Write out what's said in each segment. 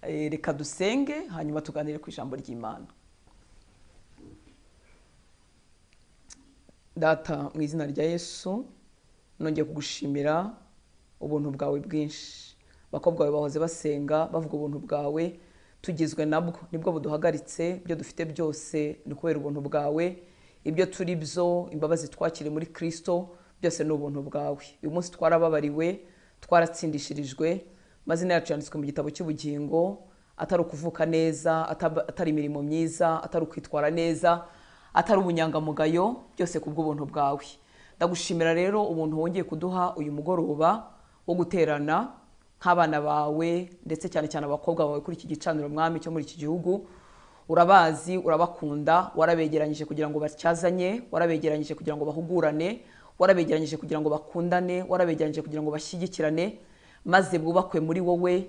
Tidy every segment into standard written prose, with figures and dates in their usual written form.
reka dusenge hanyuma tuganire ku ijambo ry'Imana. Data, mu izina rya Yesu nongeye kugushimira ubuntu bwawe bwinshi. Bakobwa bawe bahoze basenga bavuga ubuntu bwawe, tugizwe nabwo nibwo buduhagaritse. Ibyo dufite byose ni kubera ubuntu bwawe, ibyo turi byo, imbabazi twakiriye muri Kristo, byose ni ubuntu bwawe. Uyu munsi twarababariwe, twaratsindishirijwe, amazina yacu yanditswe mu gitabo cy'ubugingo, atari ukuvuka neza, atari imirimo myiza, atari ukwitwara neza, atari ubunyangamugayo, byose kubw'ubuntu bwawe. Ndagushimira rero ubuntu wongeye kuduha uyu mugoroba wo guterana nk'abana bawe, ndetse cyane cyane abakobwa bawe kuri iki gicaniro mwami cyo muri iki gihugu. Urabazi, urabakunda, warabegeranyije kugira ngo bacyazanye, warabegeranyije kugira ngo bahugurane, warabegeranyije kugira ngo bakundane, warabegeranyije kugira ngo bashyigikirane, maze bubakwe muri wowe,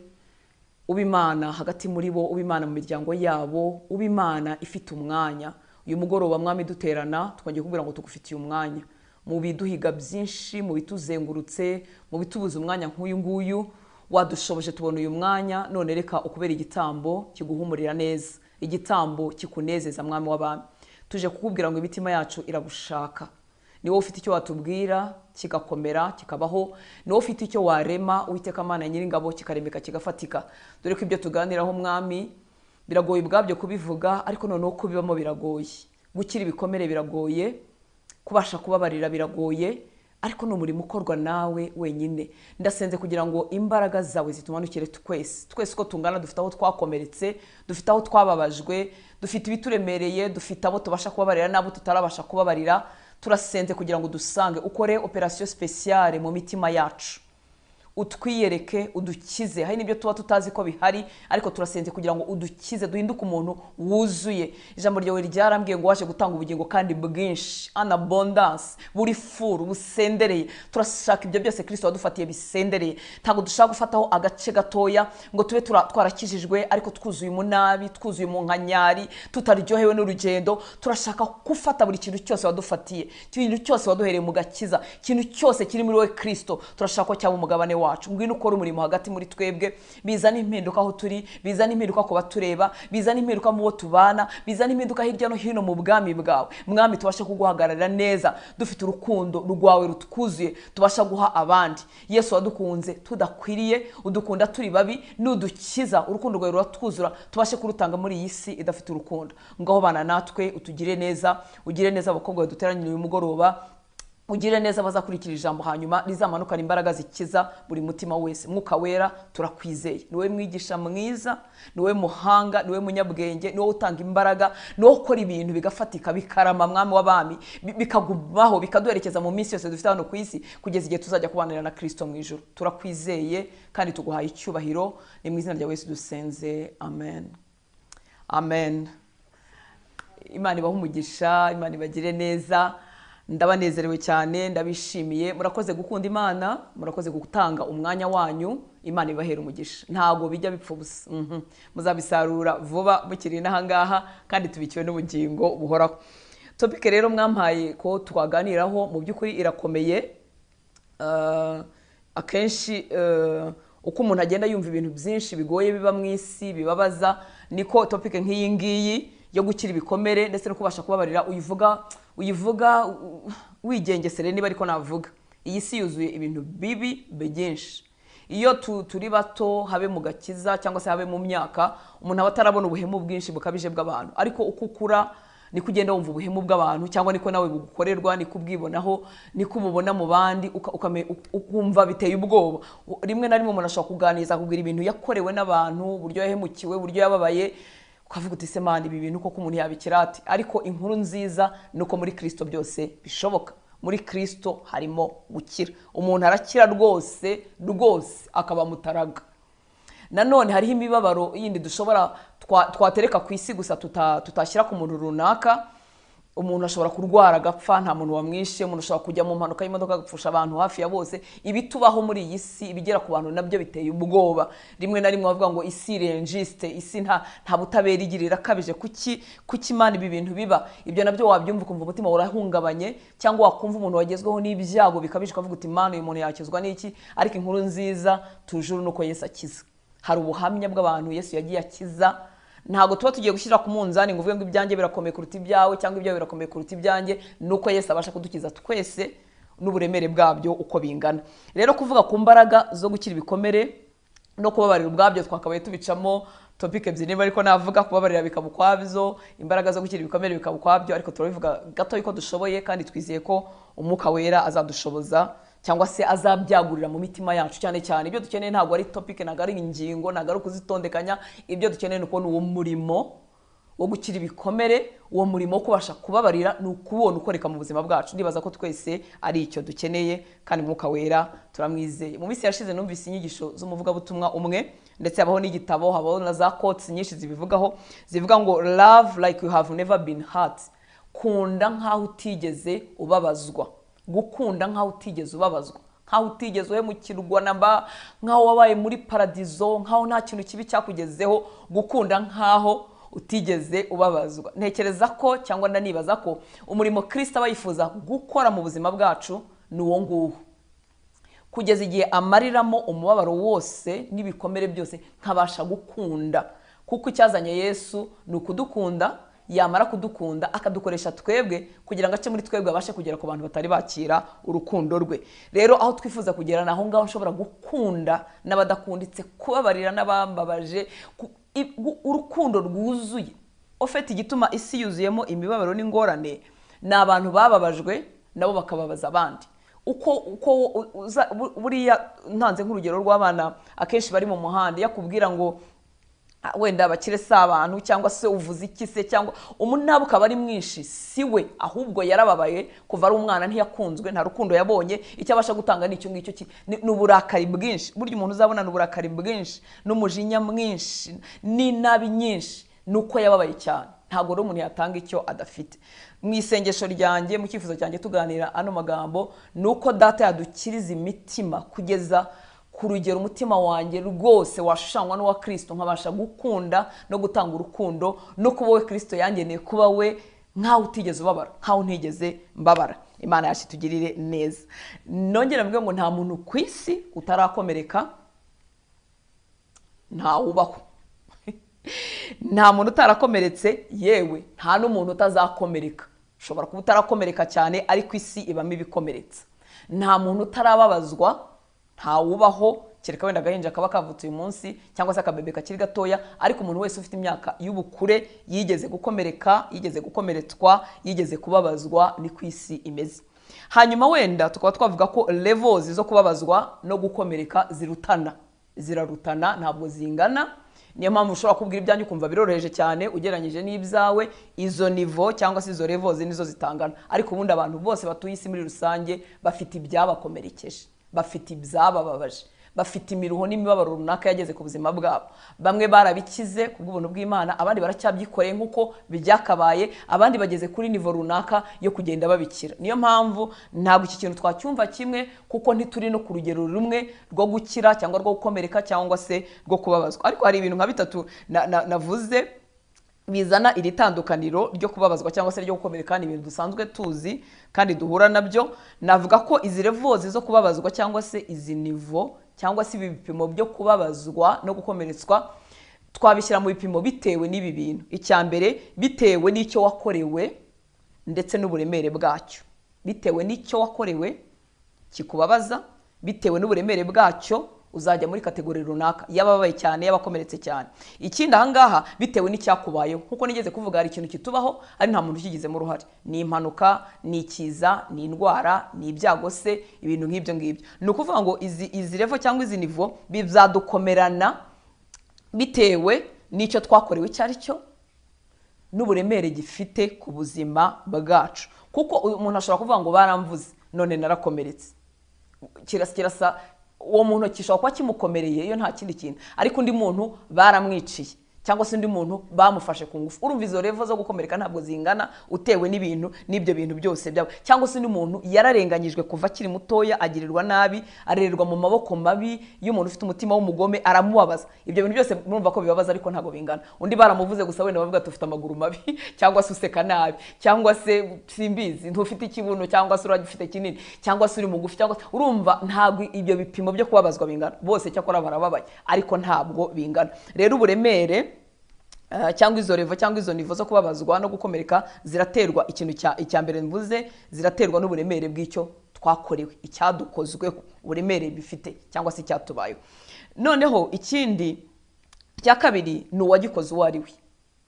ubimana hagati muri bo, ubimana mu miryango yabo, ubimana ifite umwanya. Uyu mugoroba mwami duterana, twongeye kugira ngo tugufitiye umwanya. Mu biduhiga byinshi, mu bituzengurutse, mu bitubuza umwanya nk'uyu nguyu, wadushoboje tubona uyu mwanya. None reka ukubera igitambo kiguhumurira neza, igitambo kikunezeza mwami w'abami. Tuje kukubwira ngo imitima yacu iragushaka. Ni wowe ufite icyo watubwira kigakomera kikabaho, ni wowe ufite icyo warema Uwiteka Mana Nyiringabo kikaremeka kigafatika. Dore ko ibyo tuganiraho mwami biragoye ubwabyo kubivuga, ariko noneho kubibamo biragoye. Gukira ibikomere biragoye, kubasha kubabarira biragoye, ariko no umurimo ukorwa nawe wenyine. Ndasenze kugira ngo imbaraga zawe zitumanukire twese uko tungana. Dufite aho twakomeretse, dufite aho twababajwe, dufite ibituremereye, dufite abo tubasha kubabarira n'abo tutarabasha kubabarira. Turasenze kugira ngo dusange, ukore operation spéciale mu mitima yacu, utwiyereke, udukize. Hari n'ibyo tuba tutazi ko bihari, ariko turasenze kugira ngo udukize, duhinduke umuntu wuzuye. Ijambo ryawe ryarambwiye ngo waje gutanga ubugingo kandi bwinshi, an abundance, buri furu busendereye. Turashaka ibyo byose Kristo wadufatiye bisendereye. Ntabwo dushaka gufataho agace gatoya ngo tube twarakijijwe ariko twuzuye umunabi, twuzuye mu nkanyari, tutaryohewe n'urugendo. Turashaka gufata buri kintu cyose wadufatiye, ikintu cyose waduhereye mu gakiza, ikintu cyose kiri muri wowe Kristo. Turashaka ko cyaba umugabane wacu. Ngwino ukora umurimo hagati muri twebwe, bizana impinduka aho turi, bizana impinduka ku batureba, bizana impinduka mu bo tubana, bizana impinduka hirya no hino mu bwami bwawe. Mwami, tubashe kuguhagararira neza, dufite urukundo rwawe rutwuzuye, tubasha guha abandi. Yesu wadukunze tudakwiriye, udukunda turi babi, nudukiza urukundo rwawe ruratwuzura, tubashe kurutanga muri iyi si idafite urukundo. Ngaho bana natwe, utugire neza, ugire neza abakobwa baduteranye uyu mugoroba, ugire neza bazakurikira ijambo hanyuma rizamanukana imbaraga zikiza buri mutima wese. Mwuka wera turakwizeye, niwe mwigisha mwiza, niwe muhanga, niwe munyabwenge, niwe utanga imbaraga, niwe ukora ibintu bigafatika bikarama mwami w'abami, bikagumaho, bikaduherekeza mu minsi yose dufite hano ku isi, kugeza igihe tuzajya kubanira na Kristo mu ijuru. Turakwizeye kandi tuguhaye icyubahiro, ni mu izina rya Yesu dusenze, amen. Amen. Imana ibahe umugisha, Imana ibagire neza. Ndabanezerewe cyane, ndabishimiye. Murakoze gukunda Imana, murakoze gutanga umwanya wanyu. Imana ibahera umugisha, ntago bijya bipfa ubusa. Muzabisarura vuba mukiri n'ahangaha, kandi tubikiwe n'ubugingo buhoraho. Topic rero mwampaye ko twaganiraho mu by'ukuri irakomeye. Akenshi uko umuntu agenda yumva ibintu byinshi bigoye biba mu isi bibabaza, niko topic nk'iyi ngiyi yo gukira ibikomere ndetse no kubasha kubabarira uyivuga wigengesere, niba ariko navuga. Iyi si yuzuye ibintu bibi byinshi. Iyo turi bato, habe mu gakiza cyangwa se habe mu myaka, umuntu aba atarabona ubuhemu bwinshi bukabije bw'abantu, ariko uko ukura niko ugenda wumva ubuhemu bw'abantu, cyangwa niko nawe bugukorerwa, niko ubwibonaho, niko umubona mu bandi, ukumva biteye ubwoba. Rimwe na rimwe umuntu ashobora kuganiriza akubwira ibintu yakorewe n'abantu, uburyo yahemukiwe, uburyo yababaye, ukavuga uti se Mana, ibi bintu koko umuntu yabikira ati? Ariko inkuru nziza nuko muri Kristo byose bishoboka. Muri Kristo harimo gukira. Umuntu arakira rwose akaba mutaraga. Nanone hariho imibabaro yindi dushobora twatereka ku isi gusa tutashyira ku muntu runaka. Umuntu ashobora kurwara agapfa, nta muntu wamwishe. Umuntu ashobora kujya mu mpanuka y'imodoka agapfusha abantu hafi ya bose. Ibitubaho muri iyi si, ibigera ku bantu nabyo biteye ubwoba. Rimwe na rimwe bavuga ngo isi renjiste, isi nta butabera igirira kabije. Kuki Imana ibi bintu biba? Ibyo nabyo wabyumva ukumva umutima urahungabanye, cyangwa wakumva umuntu wagezweho n'ibyago bikabije ukavuga uti Imana, uyu muntu yakizwa n'iki? Ariko inkuru nziza tujuru nuko Yesu akiza. hari ubuhamya bw'abantu Yesu yagiye akiza. Ntago tuba tugiye gushyira ku munzani ngo uvuge ngo ibyanjye birakomeye kuruta ibyawe cyangwa ibyawe birakomeye kuruta ibyanjye, nuko Yesu abasha kudukiza twese n'uburemere bwabyo uko bingana. Rero kuvuga ku mbaraga zo gukira ibikomere no kubabarira ubwabyo twakabaye tubicamo topic ebyiri, niba ariko navuga kubabarira bikaba ukwabyo, imbaraga zo gukira ibikomere bikaba ukwabyo, ariko turabivuga gato yuko dushoboye kandi twizeye ko umwuka wera azadushoboza cyangwa se azabyagurira mu mitima yacu. Cyane cyane ibyo dukeneye ntabwo ari topic, ntabwo ari ingingo, ntabwo ari ukuzitondekanya. Ibyo dukeneye ni ukubona uwo murimo wo gukira ibikomere, uwo murimo wo kubasha kubabarira, ni ukubona ukoreka mu buzima bwacu. Ndibaza ko twese ari icyo dukeneye kandi umwuka wera turamwizeye. Mu minsi yashize numvise inyigisho z'umuvugabutumwa umwe, ndetse habaho n'igitabo, habaho na za quotes nyinshi zibivugaho, zivuga ngo love like you have never been hurt. Kunda nkaho utigeze ubabazwa. Gukunda nkaho utigeze ubabazwa, nkaho utigeze uhemukirwa namba, nkaho wabaye muri paradizo, nkaho nta kintu kibi cyakugezeho. Gukunda nkaho utigeze ubabazwa. Ntekereza ko cyangwa ndanibaza ko umurimo Kristo aba yifuza gukora mu buzima bwacu ni uwo nguwo, kugeza igihe amariramo umubabaro wose n'ibikomere byose nkabasha gukunda. Kuko icyazanye Yesu ni ukudukunda, yamara kudukunda akadukoresha twebwe kugira ngo ace muri twebwe abashe kugera ku bantu batari bakira urukundo rwe. Rero aho twifuza kugera naho ngaho nshobora gukunda n'abadakunditse, kubabarira n'abambabaje, urukundo rwuzuye. Ofete igituma isi yuzuyemo imibabaro n'ingorane ni abantu bababajwe nabo bakababaza abandi. Uko buriya ntanze nk'urugero rw'abana akenshi bari mu muhanda, yakubwira ngo wenda bakire si abantu cyangwa se uvuze iki se, cyangwa umunabi ukaba ari mwinshi, siwe ahubwo yarababaye kuva ari umwana, ntiyakunzwe, nta rukundo yabonye. Icyo abasha gutanga ni icyo ngicyo, ni uburakari bwinshi. Burya umuntu uzabona ni uburakari bwinshi n'umujinya mwinshi n'inabi nyinshi, nuko yababaye cyane. Ntabwo rero umuntu yatanga icyo adafite. Mu isengesho ryanjye, mu cyifuzo cyanjye tuganira ano magambo, nuko data yadukiriza imitima kugeza ku rugero umutima wanjye rwose washushanywa n'uwa Kristo, nkabasha gukunda no gutanga urukundo, no kuba we Kristo yangeneye kuba we, nkaho utigeze ubabara, nkaho ntigeze mbabara. Imana yacu itugirire neza. Nongera mvuge ngo nta muntu ku isi utarakomereka, ntawubaho. Nta muntu utarakomeretse, yewe nta n'umuntu utazakomereka. Ushobora kuba utarakomereka cyane, ariko isi ibamo ibikomeretsa. Nta muntu utarababazwa, ntawubaho, kereka wenda agahinja kaba kavutse uyu munsi cyangwa se akabebe kakiri gatoya, ariko umuntu wese ufite imyaka y'ubukure yigeze gukomereka, yigeze gukomeretswa, yigeze kubabazwa. Ni ku isi imeze. Hanyuma wenda tukaba twavuga ko levels zo kubabazwa no gukomereka zirarutana, ntabwo zingana. Niyo mpamvu ushobora kubwira ibyanyu ukumva biroroheje cyane ugereranyije n'ibyawe. Izo nivo cyangwa se izo levels nizo zitangana, ariko ubundi abantu bose batuye isi muri rusange bafite ibyabakomerekeje, bafite ibyabababaje, bafite imiruho n'imibabaro runaka yageze ku buzima bwabo. Bamwe barabikize kubw'ubuntu bw'Imana, abandi baracyabyikore nkuko byakabaye, abandi bageze kuri nivo runaka yo kugenda babikira. Niyo mpamvu ntabwo iki kintu twacyumva kimwe, kuko ntituri no ku rugero rumwe rwo gukira cyangwa rwo gukomereka cyangwa se rwo kubabazwa. Ariko hari ibintu nka bitatu navuze bizana iri tandukaniro ryo kubabazwa cyangwa se ryo gukomereka. Ni ibintu dusanzwe tuzi kandi duhura nabyo. Navuga ko izi levels zo kubabazwa cyangwa se izi nivo cyangwa se ibipimo byo kubabazwa no gukomeretswa twabishyira mu bipimo bitewe n'ibi bintu. Icya mbere, bitewe n'icyo wakorewe ndetse n'uburemere bwacyo. Bitewe n'icyo wakorewe kikubabaza, bitewe n'uburemere bwacyo uzajya muri kategori runaka, yababaye cyane, yabakomeretse cyane. Ikindi ahangaha, bitewe n'icyakubayeho. Nkuko nigeze kuvuga, hari ikintu kitubaho ari nta muntu ukigizemo uruhare. Ni impanuka, ni ikiza, ni indwara, ni ibyago se, ibintu nk'ibyo ngibyo. Ni ukuvuga ngo izi level cyangwa izi nivo bizadukomerana bitewe n'icyo twakorewe icyo ari cyo n'uburemere gifite ku buzima bwacu. Kuko umuntu ashobora kuvuga ngo baramvuze none narakomeretse, kirasa uwo muntu kishobora kuba kimukomereye iyo nta kindi kintu, ariko undi muntu baramwiciye cyangwa se undi muntu bamufashe ku ngufu. Urumva izo level zo gukomereka ntabwo zingana utewe n'ibintu n'ibyo bintu byose byabo. Cyangwa se undi muntu yararenganyijwe kuva akiri mutoya, agirirwa nabi, arererwa mu maboko mabi y'umuntu ufite umutima w'umugome, aramubabaza. Ibyo bintu byose murumva ko bibabaza ariko ntabwo bingana. Undi baramuvuze gusa wenda bavuga tufite amaguru mabi cyangwa se useka nabi cyangwa se simbizi ntufite ikibuno cyangwa se uragifite kinini cyangwa se uri mugufi cyangwa urumva ntabwo ibyo bipimo byo kubabazwa bingana. Bose cyakora barababaye ariko ntabwo bingana. Rero uburemere cyangwa izo level cyangwa izo nivo zo kubabazwa no gukomereka ziraterwa ikintu icya mbere mvuze, ziraterwa n'uburemere bw'icyo twakorewe, icyadukozweho, uburemere bifite cyangwa se icyatubayeho. Noneho ikindi cya kabiri ni uwagikoze uwo ari we,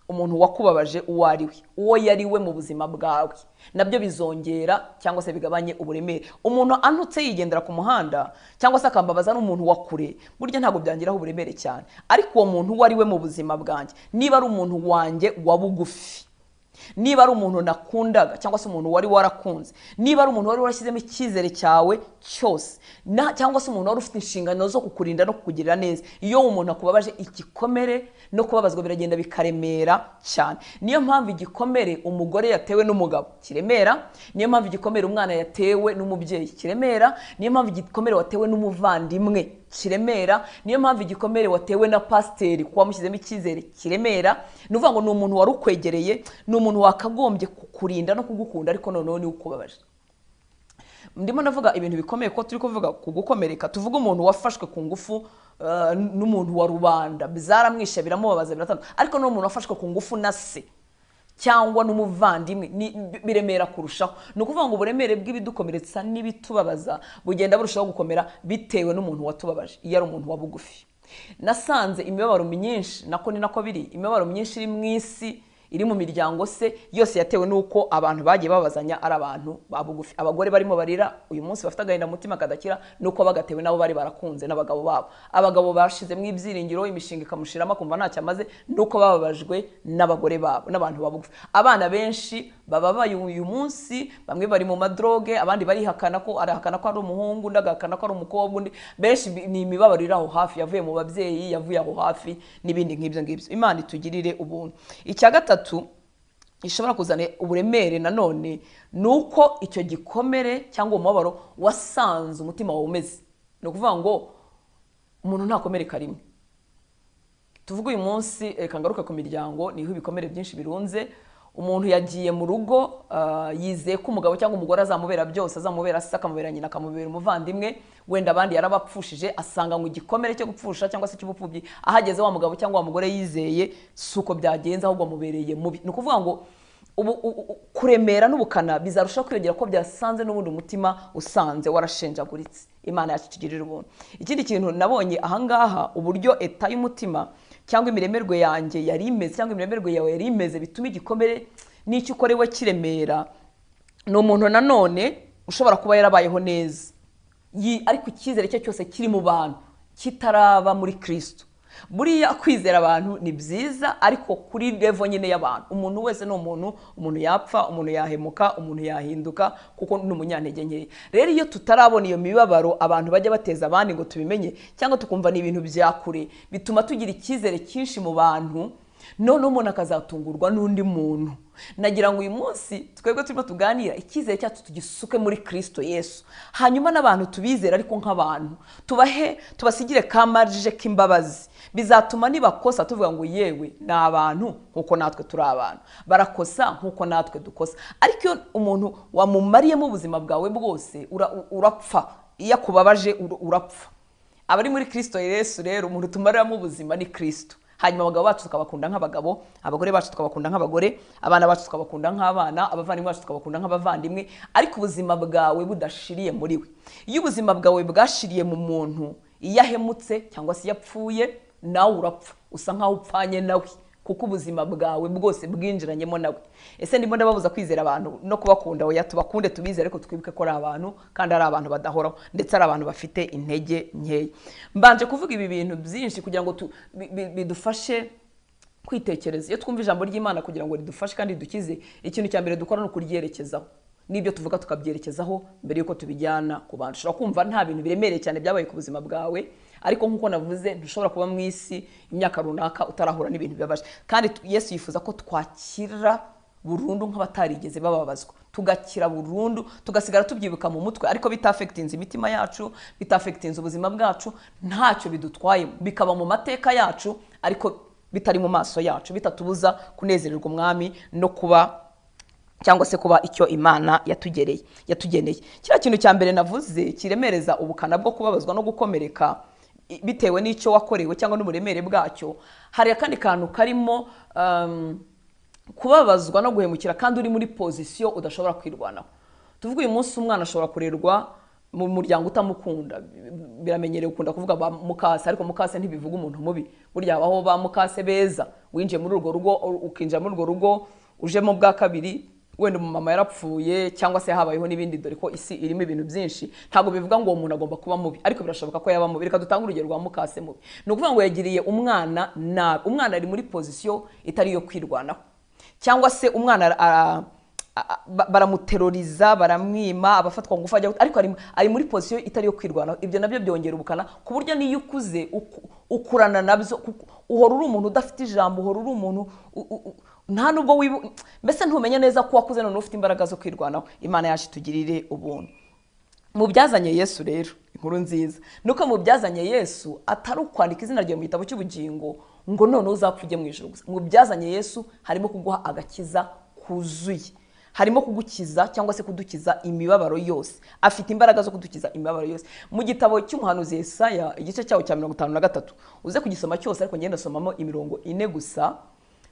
umuntu wakubabaje uwo ari we, uwo yari we mu buzima bwawe, nabyo bizongera cyangwa se bigabanye uburemere. Umuntu antutse yigendera ku muhanda cyangwa se akambabaza n'umuntu wa kure, burya ntabwo byangiraho uburemere cyane. Ariko uwo muntu uwo ari we mu buzima bwanjye, niba ari umuntu wanjye wa bugufi, niba ari umuntu nakundaga cyangwa se umuntu wari warakunze, niba ari umuntu wari warashyizemo icyizere cyawe cyose, cyangwa se umuntu wari ufite inshingano zo kukurinda no kukugirira neza, iyo umuntu akubabaje, igikomere no kubabazwa biragenda bikaremera cyane. Niyo mpamvu igikomere umugore yatewe n'umugabo kiremera, niyo mpamvu igikomere umwana yatewe n'umubyeyi kiremera, niyo mpamvu igikomere watewe n'umuvandimwe kiremera, niyo mpamvu igikomere watewe na pasiteri kuko wamushyizemo icyizere kiremera. Ni ukuvuga ngo ni umuntu wari ukwegereye, ni umuntu wakagombye kukurinda no kugukunda, ariko noneho niwe ukubabaje. Ndimo navuga ibintu bikomeye ko turi kuvuga ku gukomereka, tuvuga umuntu wafashwe ku ngufu n'umuntu wa rubanda, bizaramwishe biramubabaza biratandukanye, ariko n'umuntu wafashwe ku ngufu na se cyangwa n'umuvandimwe biremera kurushaho. Ni ukuvuga ngo uburemere bw'ibidukomeretsa n'ibitubabaza bugenda burushaho gukomera bitewe n'umuntu watubabaje, iyo ari umuntu wa bugufi. Nasanze imibabaro myinshi, nako ni nako biri, imibabaro myinshi iri mu isi, iri mu miryango se yose yatewe nuko abantu bagiye babazanya ari abantu babugufi. Abagore barimo barira uyu munsi bafite agahinda mutima kadakira nuko bagatewe nabo bari barakunze n'abagabo babo. Abagabo bashize mu ibyiringiro, imishinga ikamushiramo kumva ntacyo amaze, nuko bababajwe n'abagore babo n'abantu babugufi. Abana benshi bababaye uyu munsi, bamwe bari mu madroge, abandi barihakana ko ari umuhungu, ndagakana ko ari umukobwa, undi benshi ni imibabaro iri aho hafi, yavuye mu babyeyi, yavuye aho hafi n'ibindi nk'ibyo ngibyo. Imana itugirire ubuntu. Icya gatatu ishobora kuzana uburemere nanone nuko icyo gikomere cyangwa umubabaro wasanze umutima wawe umeze. Ni ukuvuga ngo umuntu ntakomereka rimwe. Tuvuga uyu munsi kangaruka ku miryango, niho ibikomere byinshi birunze. Umuntu yagiye mu rugo yizeye ko umugabo cyangwa umugore azamubera byose, azamubera se, akamubera nyina, akamubera umuvandimwe, wenda abandi yarabapfushije, asanga ngo igikomere cyo gupfusha cyangwa se cy'ubupfubyi ahageze wa mugabo cyangwa wa mugore yizeye suko byagenze, ahubwo amubereye mubi. Ni ukuvuga ngo kuremera n'ubukana bizarushaho kwiyongera ko byasanze n'ubundi umutima usanze warashenjaguritse. Imana yacu tugirira ubuntu. Ikindi kintu nabonye ahangaha, uburyo eta y'umutima cyangwa imiremerwe yanjye yari imeze cyangwa imiremerwe yawe yari imeze bituma igikomere n'icyo ukorewe kiremera. Ni umuntu nanone ushobora kuba yarabayeho neza, ariko icyizere cye cyose kiri mu bantu kitaraba muri Kristo. Buriya kwizera abantu ni byiza, ariko kuri level nyine y'abantu. Umuntu wese ni umuntu yapfa, umuntu yahemuka, umuntu yahinduka kuko ni umunyantege nke. Rero iyo tutarabona iyo mibabaro abantu bajya bateza abandi ngo tubimenye cyangwa tukumva ni ibintu byakure, bituma tugira icyizere cyinshi mu bantu, none umuntu akazatungurwa n'undi muntu. Nagira ngo uyu munsi twebwe turimo tuganira icyizere cyacu tugisuke muri Kristo Yesu, hanyuma n'abantu tubizera ariko nk'abantu tubasigire kamarije k'imbabazi. Bizatuma nibakosa tuvuga ngo yewe ni abantu nkuko natwe turi abantu, barakosa nkuko natwe dukosa. Ariko iyo umuntu wamumariyemo ubuzima bwawe bwose urapfa, iyo akubabaje urapfa. Abari muri Kristo Yesu rero umuntu tumariramo ubuzima ni Kristo. Hanyuma abagabo bacu tukabakunda nk'abagabo, abagore bacu tukabakunda nk'abagore, abana bacu tukabakunda nk'abana, abavandimwe bacu tukabakunda nk'abavandimwe, ariko ubuzima bwawe budashiriye muri we. Iyo ubuzima bwawe bwashiriye mu muntu, iyo ahemutse cyangwa se yapfuye, nawe urapfa, usa nkaho upfanye nawe, kuko ubuzima bwawe bwose bwinjiranyemo nawe. Ese ndimo ndababuza kwizera abantu no kubakunda? Oya, tubakunde tubizere, ariko twibuke ko ari abantu, kandi ari abantu badahoraho, ndetse ari abantu bafite intege nkeya. Mbanje kuvuga ibi bintu byinshi kugira ngo bidufashe kwitekereza. Iyo twumva ijambo ry'Imana kugira ngo ridufashe kandi dukize, ikintu cya mbere dukora ni ukuryerekezaho. Nibyo tuvuga tukabyerekezaho mbere yuko tubijyana ku bantu. Ushobora kumva nta bintu biremereye cyane byabaye ku buzima bwawe, ariko nk'uko navuze ntushobora kuba mu isi imyaka runaka utarahura n'ibintu bibabaje, kandi Yesu yifuza ko twakira burundu nk'abatarigeze bababazwa, tugakira burundu, tugasigara tubyibuka mu mutwe, ariko bitafectinze imitima yacu, bitafectinze ubuzima bwacu, ntacyo bidutwaye, bikaba mu mateka yacu ariko bitari mu maso yacu, bitatubuza kunezererwa umwami no kuba cyangwa se kuba icyo Imana yatugeneye. Kira kintu cya mbere navuze kiremereza ubukana bwo kubabazwa no gukomereka bitewe n'icyo wakorewe cyangwa n'uburemere bwacyo, hari akandi kantu karimo kubabazwa no guhemukira kandi uri muri position udashobora kwirwanaho. Tuvuga uyu munsi umwana ashobora kurerwa mu muryango utamukunda, biramenyerewe ukunda kuvuga ba mukase, ariko mukase ntibivuga umuntu mubi, burya abaho ba mukase beza, winjiye muri urwo rugo ukinjira muri urwo rugo ujemo bwa kabiri wenda umumama yarapfuye cyangwa se habayeho n'ibindi, dore ko isi irimo ibintu byinshi, ntabwo bivuga ngo uwo muntu agomba kuba mubi, ariko birashoboka ko yaba mubi. Reka dutange urugero rwa mukase mubi, ni ukuvuga ngo yagiriye umwana nabi, umwana ari muri position itari iyo kwirwanaho, cyangwa se umwana baramuteroriza, baramwima, abafatwa ngufu ajya, ariko ari muri position itari yo kwirwanaho. Ibyo nabyo byongera ubukana ku buryo niyo ukuze ukurana nabyo, uhora uri umuntu udafite ijambo, uhora uri umuntu nta nubwo mbese ntumenye neza ko wakuze none ufite imbaraga zo kwirwanaho. Imana yacu itugirire ubuntu. Mu byazanye Yesu rero, inkuru nziza nuko mu byazanye Yesu atari ukwandika izina rye mu gitabo cy'ubugingo ngo none uzapfuge mu ijuru gusa. Mu byazanye Yesu harimo kuguha agakiza kuzuye, harimo kugukiza cyangwa se kudukiza imibabaro yose. Afite imbaraga zo kudukiza imibabaro yose. Mu gitabo cy'umuhanuzi Yesaya igice cyawo cya 53 uze kugisoma cyose, ariko ngenda somamo imirongo 4 gusa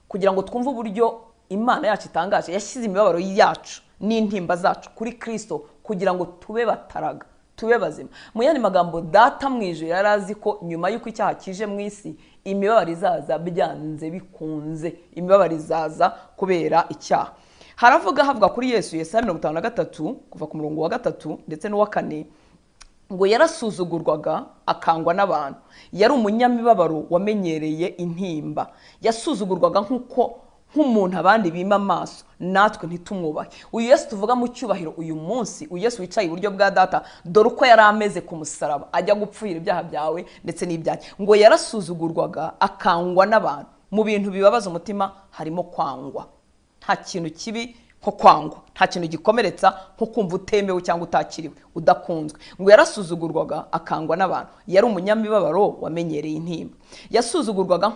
kugira ngo twumve uburyo Imana yacu itangaje yashyize imibabaro yacu n'intimba zacu kuri Kristo kugira ngo tube bataraga, tube bazima. Mu yandi magambo, data mu ijuru yarazi ko nyuma y'uko icyaha kije mu isi imibabaro izaza byanze bikunze, imibabaro izaza kubera icyaha. Havuga kuri Yesu Yesaya 53 kuva ku murongo wa 3 ndetse n'uwa 4 ngo yarasuzugurwaga akangwa n'abantu, yari umunyamibabaro wamenyereye intimba, yasuzugurwaga nk'umuntu abandi bima amaso, natwe ntitumwubahe. Uyu Yesu tuvuga mu cyubahiro uyu munsi, uyu Yesu wicaye iburyo bwa data, dore uko yari ameze ku musaraba ajya gupfuhira ibyaha byawe ndetse n'ibyanjye, ngo yarasuzugurwaga akangwa n'abantu. Mu bintu bibabaza umutima harimo kwangwa. Nta kintu kibi nko kwangwa, nta kintu gikomeretsa nko kumva utemewe cyangwa utakiriwe, udakunzwe. Ngo yarasuzugurwaga akangwa n'abantu, yari umunyamibabaro wamenyereye intimba, yasuzugurwaga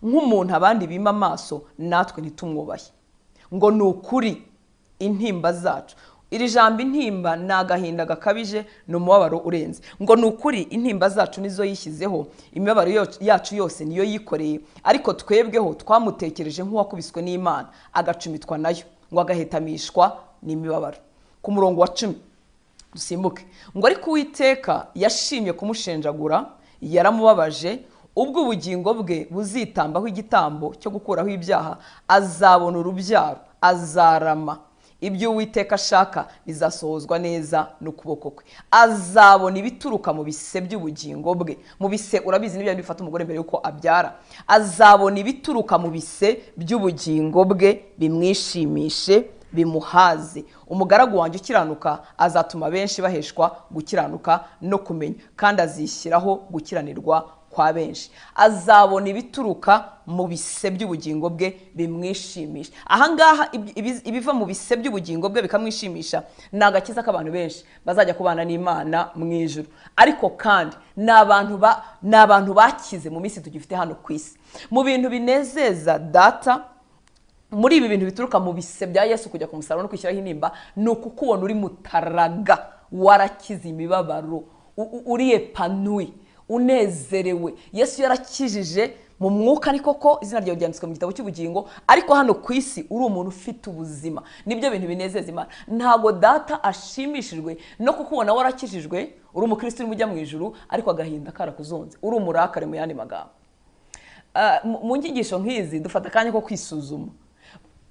nk'umuntu abandi bima amaso, natwe ntitumwubahe. Ngo ni ukuri intimba zacu, iri jambo intimba ni agahinda gakabije, ni umubabaro urenze. Ngo ni ukuri intimba zacu nizo yishyizeho, imibabaro yacu yose niyo yikoreye, ariko twebweho twamutekereje nk'uwakubiswe n'Imana, agacumitwa nayo, ngo agahetamishwa n'imibabaro. Ku murongo wa 10 dusimbuke, ngo ariko Uwiteka yashimye kumushenjagura, yaramubabaje, ubwo ubugingo bwe buzitambaho igitambo cyo gukuraho ibyaha, azabona urubyaro, azarama. Ibyo Uwiteka ashaka bizasohozwa neza n'ukuboko kwe, azabona ibituruka mu bise by'ubugingo bwe. Mu bise urabizi n'ibyo bifata umugore mbere yuko abyara. Azabona ibituruka mu bise by'ubugingo bwe bimwishimishe, bimuhaze. Umugaragu wanjye ukiranuka azatuma benshi baheshwa gukiranuka no kumenya, kandi azishyiraho gukiranirwa kwa benshi. Azabona ibituruka mu bise by'ubugingo bwe bimwishimisha. Ahangaha ibiva mu bise by'ubugingo bwe bikamwishimisha ni agakiza k'abantu benshi bazajya kubana n'Imana mu ijuru. Ariko kandi ni abantu bakize mu minsi tugifite hano ku isi. Mu bintu binezeza data muri ibi bintu bituruka mu bise bya Yesu kujya ku musaraba no kwishyiraho intimba, ni ukukubona uri mutaraga, warakize imibabaro, uri epanui, unezerewe. Yesu yarakijije mu mwuka, ni koko izina ryawe ryanditswe mu gitabo cy'ubugingo, ariko hano ku isi uri umuntu ufite ubuzima. Nibyo bintu binezeza Imana. Ntago data ashimishijwe no kukubona warakijijwe, uri umukristo uri mujya mu ijuru, ariko agahinda karakuzonze, uri umurakare. Mu yandi magambo, mu nyigisho nk'izi dufata akanya ko kwisuzuma.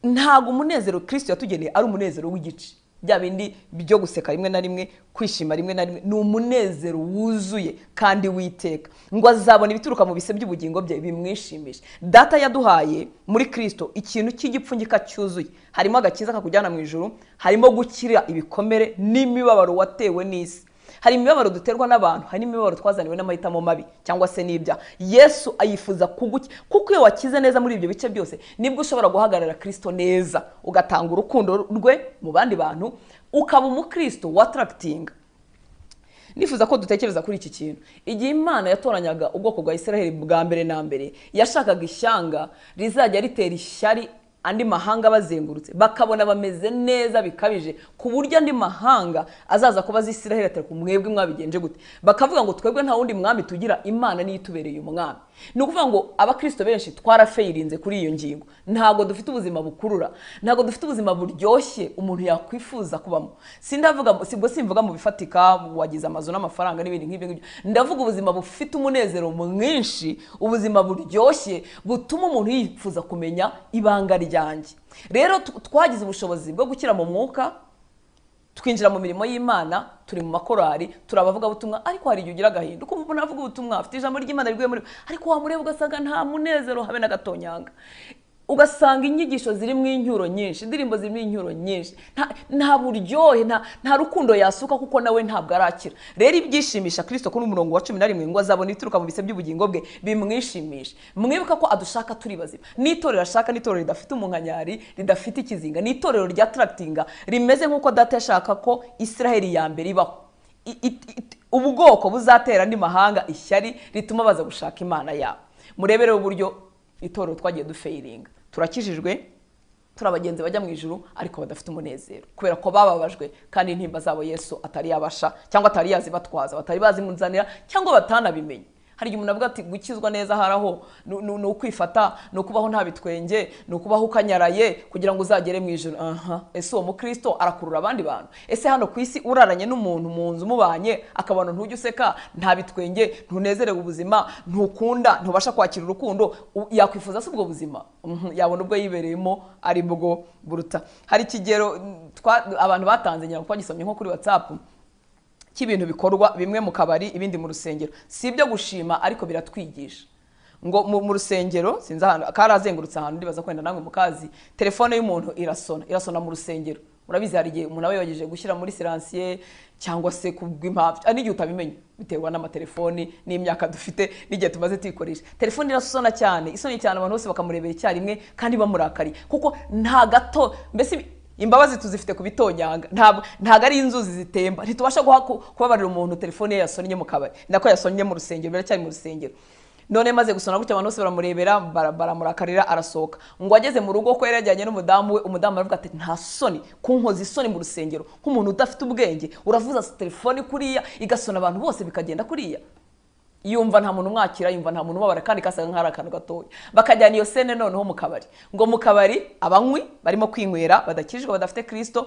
Ntago umunezero Kristo yatugeneye ari umunezero w'igice, bya bindi byo guseka rimwe na rimwe, kwishima rimwe na rimwe. Ni umunezero wuzuye kandi witeka. Ngo azabona ibituruka mu bise by'ubugingo bye bimwishimisha. Data yaduhaye muri Kristo ikintu cy'igipfunyika cyuzuye. Harimo agakiza kakujyana mu ijuru, harimo gukira ibikomere n'imibabaro watewe n'isi, hari imibabaro duterwa n'abantu, hari n'imibabaro twazaniwe n'amahitamo mabi cyangwa se n'ibya. Yesu ayifuza kuko iyo wakize neza muri ibyo bice byose nibwo ushobora guhagarara Kristo neza, ugatanga urukundo rwe mu bandi bantu, ukaba umukristo watarakitinga. Nifuza ko dutekereza kuri iki kintu. Igihe Imana yatoranyaga ubwoko bwa Isiraheli bwa mbere na mbere, yashakaga ishyanga rizajya ritera ishyari andi mahanga bazengurutse, bakabona bameze neza bikabije ku buryo andi mahanga azaza kubaza Isiraheli ati mwebwe mwabigenje gute, bakavuga ngo twebwe nta wundi mwami tugira, Imana niyo itubereye umwami. Ni ukuvuga ngo abakristo benshi twarafeyirinze kuri iyo ngingo. Ntabwo dufite ubuzima bukurura, ntabwo dufite ubuzima buryoshye umuntu yakwifuza kubamo. Simvuga mu bifatika wagize amazu n'amafaranga n'ibindi nk'ibyo, ndavuga ubuzima bufite umunezero mwinshi, ubuzima buryoshye butuma umuntu yifuza kumenya ibanga ryanjye. Rero twagize ubushobozi bwo gukira mu mwuka, twinjira mu mirimo y'Imana, turi mu makorari, turabavuga butumwa, ariko hari igihe ugira agahinda ukumva umuntu avuga ubutumwa afite ijambo ry'Imana riguye muri, ariko wamureba ugasanga nta munezero habe na gatonyanga, ugasanga inyigisho ziri mu incyuro nyinshi, indirimbo ziri mu incyuro nyinshi, nta buryohe, nta rukundo yasuka kuko nawe ntabwo arakira. Rero ibyishimisha Kristo kuri umurongo wa 11 ngo azabona ituruka mu bise by'ubugingo bwe bimwishimisha. Mwibuka ko adushaka turi bazima. N'itorero ashaka n'itorero ridafite umunkanyari, ridafite ikizinga, n'itorero rya tractinga rimeze nk'uko data yashaka ko Isiraheli ya mbere ibaho. Ubwoko buzatera andi mahanga ishyari rituma baza gushaka Imana yabo. Murebere uburyo itorero twagiye dufeiringa. Turakijijwe, turabagenzi bajya mu ijuru ariko badafite umunezero kubera ko bababajwe kandi intimba zabo Yesu atari yabasha cyangwa atari yazibatwaza, batari bazimunzanira cyangwa batanabimenye. Hari umuntu avuga ati gukizwa neza haraho no ukwifata, no kubaho nta bitwenge, no kubaho ukanyaraye kugira ngo uzagere mu ijuru. Ese uwo mukristo arakurura abandi bantu? Ese hano ku isi uraranye n'umuntu mu nzu mubanye akabona ntujye useka, nta bitwenge, ntunezerewe ubuzima, ntukunda, ntubasha kwakira urukundo, yakwifuza se ubwo buzima? Yabona ubwo yibereyemo ari bwo buruta. Hari kigero abantu batanze nyina ko gisomye nko kuri WhatsApp cy'ibintu bikorwa bimwe mu kabari ibindi mu rusengero. Si ibyo gushima ariko biratwigisha. Ngo mu rusengero sinza ahantu karazengurutse ahantu ndibaza kwenda namwe mukazi, telefone y'umuntu irasona mu rusengero. Urabizi hari igihe umuntu abayegeje gushyira muri silencieux cyangwa se kubw'impamvu n'igihe utabimenye bitewe n'amatelefoni n'imyaka dufite n'igihe tumaze tuyikoresha. Telefone irasona cyane, isoni cyane, abantu bose bakamurebera icyarimwe kandi bamurakari kuko nta gato, mbese imbabazi tuzifite ku bitonyanga, ntabwo ari inzuzi zitemba. Ntitubasha kubabarira umuntu telefone ye yasonnye mu kabari, ndako yasonnye mu rusengero, biracyari mu rusengero. None maze gusona gutya abantu bose baramurebera, baramurakarira, arasohoka. Ngo ageze mu rugo ko yarajyanye n'umudamu we, umudamu aravuga ati nta soni kunkoza isoni mu rusengero nk'umuntu udafite ubwenge, uravuza telefone kuriya igasona abantu bose bikagenda kuriya. Yumva nta muntu umwakira, yumva nta muntu ubabara kandi kasaga nk'ari akantu gatoya. Bakajyana iyo sene noneho mu kabari. Ngo mu kabari abanywi barimo kwinywera badakijwe badafite Kristo,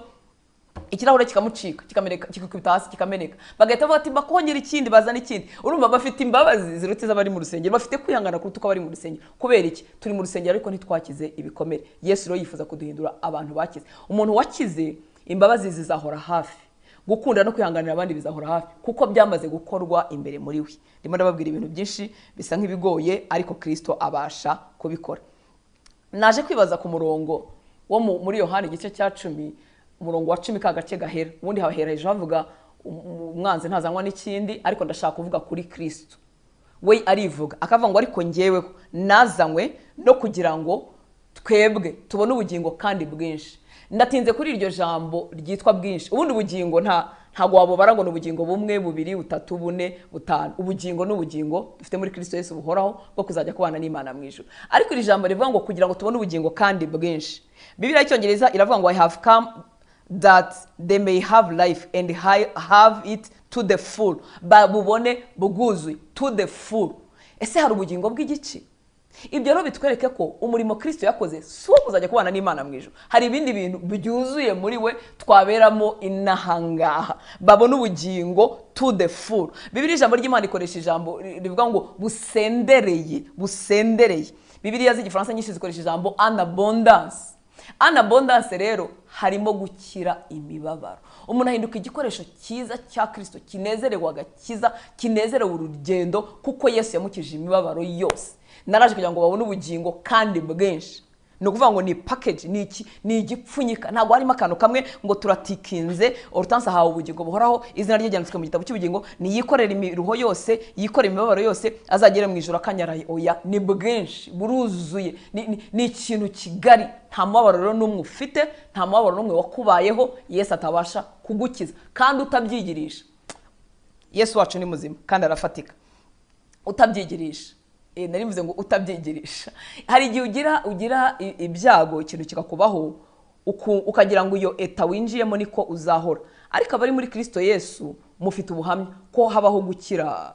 ikirahure kikamucika, kikikubita hasi kikameneka. Bagahita bavuga ati bakongera ikindi, bazana ikindi. Urumva bafite imbabazi zirutse z'abari mu rusengero, bafite kwihangana kuruta uko bari mu rusengero. Kubera iki? Turi mu rusengero ariko ntitwakize ibikomere. Yesu rero yifuza kuduhindura abantu bakize. Umuntu wakize imbabazi zizahora hafi. Gukunda no kwihanganira abandi bizahora hafi kuko byamaze gukorwa imbere muri we. Ndimo ndababwira ibintu byinshi bisa nk'ibigoye ariko Kristo abasha kubikora. Naje kwibaza ku murongo wo muri Yohana igice cya 10, umurongo wa 10 kagace gahera. Ubundi hahera ejo havuga umwanzi ntazanywa n'ikindi, ariko ndashaka kuvuga kuri Kristo. We arivuga akavuga ngo ariko njyeweho nazanywe no kugira ngo twebwe tubone ubugingo kandi bwinshi. Ndatinze kuri iryo jambo ryitwa bwinshi. Ubundi ubugingo ntago wabobara ngo n'ubugingo bumwe, bubiri, butatu, bune, butanu. Ubugingo n'ubugingo dufite muri Kristo Yesu buhoraho bwo kuzajya kubana n'Imana mu ijuru. Ariko iri jambo rivuga ngo kugira ngo tubone ubugingo kandi bwinshi. Bibiliya y'Icyongereza iravuga ngo I have come that they may have life and have it to the full. Babubone bwuzuye, to the full. Ese hari ubugingo bw'igice? Ibyo rero bitwereke ko umurimo Kristo yakoze si uwo kuzajya kubana n'Imana mu ijuru. Hari ibindi bintu byuzuye muri we twaberamo inahangaha. Babona ubugingo to the full. Bibiliya ijambo ry'Imana ikoresha ijambo rivuga ngo busendereye, busendereye. Bibiliya z'igifaransa nyinshi zikoresha ijambo en abondance. En abondance rero harimo gukira imibabaro. Umuntu ahinduka igikoresho cyiza cya Kristo, kinezerewe agakiza, kinezerewe urugendo kuko Yesu yamukije imibabaro yose. Naraje kugira ngo babone ubugingo kandi bwinshi. ni ukuvuga ngo ni package, ni igipfunyika, ntabwo harimo akantu kamwe ngo turatikinze Hortense ahawe ubugingo buhoraho, izina rye ryanditswe mu gitabo cy'ubugingo, niyikorera imiruho yose, yikorera imibabaro yose, azagere mu ijoro akanyaraye. Oya, ni bwinshi, buruzuye, ni ikintu kigari. Nta mubabaro rero n'umwe ufite, nta mubabaro n'umwe wakubayeho Yesu atabasha kugukiza kandi utabyigirisha. Yesu wacu ni muzima kandi arafatika. Utabyigirisha, nari mvuze ngo utabyigirisha, hari igihe ugira ibyago, ikintu kikakubaho ukagira ngo iyo eta winjiyemo niko uzahora, ariko abari muri Kristo Yesu mufite ubuhamya ko habaho gukira.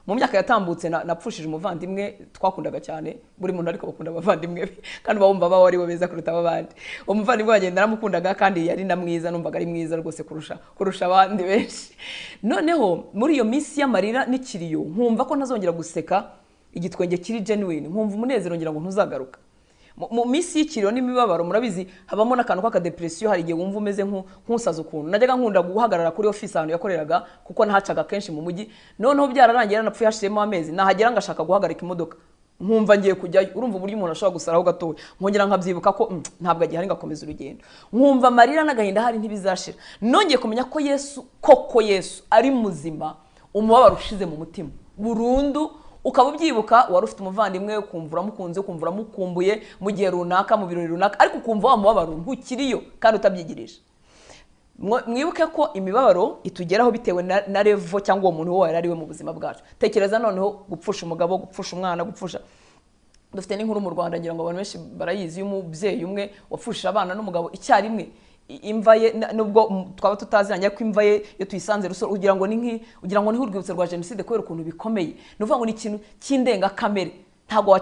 Mu myaka yatambutse napfushije umuvandimwe twakundaga cyane, buri muntu ariko bakunda abavandimwe be kandi bawumva bawo ari bo beza kuruta abandi. Umuvandimwe wanjye naramukundaga kandi yari na mwiza, numvaga ari mwiza rwose kurusha abandi benshi. Noneho muri iyo minsi y'amarira n'ikiriyo nkumva ko ntazongera guseka, igitwenge kiri genuine, nkumva umunezero ngira ngo ntuzagaruka. Mu minsi y'ikiriyo n'imibabaro murabizi habamo n'akantu k'akadepression, hari igihe wumva umeze nk'usaza ukuntu. Najyaga nkunda guhagarara kuri office ahantu yakoreraga kuko nahacaga kenshi mu mujyi, noneho byararangiye napfuye hashiremo amezi, nahagera ngashaka guhagarika imodoka nkumva ngiye kujyayo. Urumva uburyo umuntu ashobora gusaraho gatoya, nkongera nkabyibuka ko ntabwo agihari ngakomeza urugendo, nkumva amarira n'agahinda hari ntibizashira. Nongeye kumenya ko Yesu ari muzima, umubabaro ushize mu mutima burundu, ukaba ubyibuka wari ufite umuvandimwe, ukumva uramukunze, ukumva uramukumbuye mu gihe runaka, mu birori runaka, ariko ukumva wa mubabaro ntukiriyo kandi utabyigirisha. Mwibuke ko imibabaro itugeraho bitewe na level cyangwa uwo muntu wo yari we mu buzima bwacu. Tekereza noneho gupfusha umugabo, gupfusha umwana, dufite n'inkuru mu Rwanda ngira ngo abantu benshi barayizi, y'umubyeyi umwe wapfushije abana n'umugabo icyarimwe. Imva ye nubwo twaba tutaziranye ko imva ye yo tuyisanze Rusoro, ugira ngo ni urwibutso rwa jenoside kubera ukuntu bikomeye. Nuvuga ngo ni ikintu cy'indenga kamere, ntago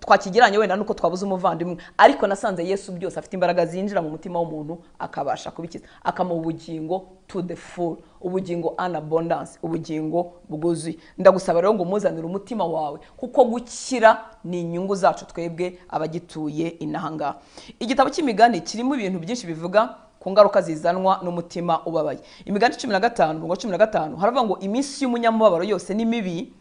twakigiranye wenda nuko twabuze umuvandimwe, ariko nasanze Yesu byose afite imbaraga zinjira mu mutima w'umuntu akabasha kubikiza, akamuha ubugingo to the full, ubugingo an abundance, ubugingo bwuzuye. Ndagusaba rero ngo muzanire umutima wawe, kuko gukira ni inyungu zacu twebwe abagituye inahanga. Igitabo cy'Imigani kirimo ibintu byinshi bivuga ku ngaruka zizanwa n'umutima ubabaye. Imigani 15:15 haravuga ngo iminsi y'umunyamubabaro yose ni mibi,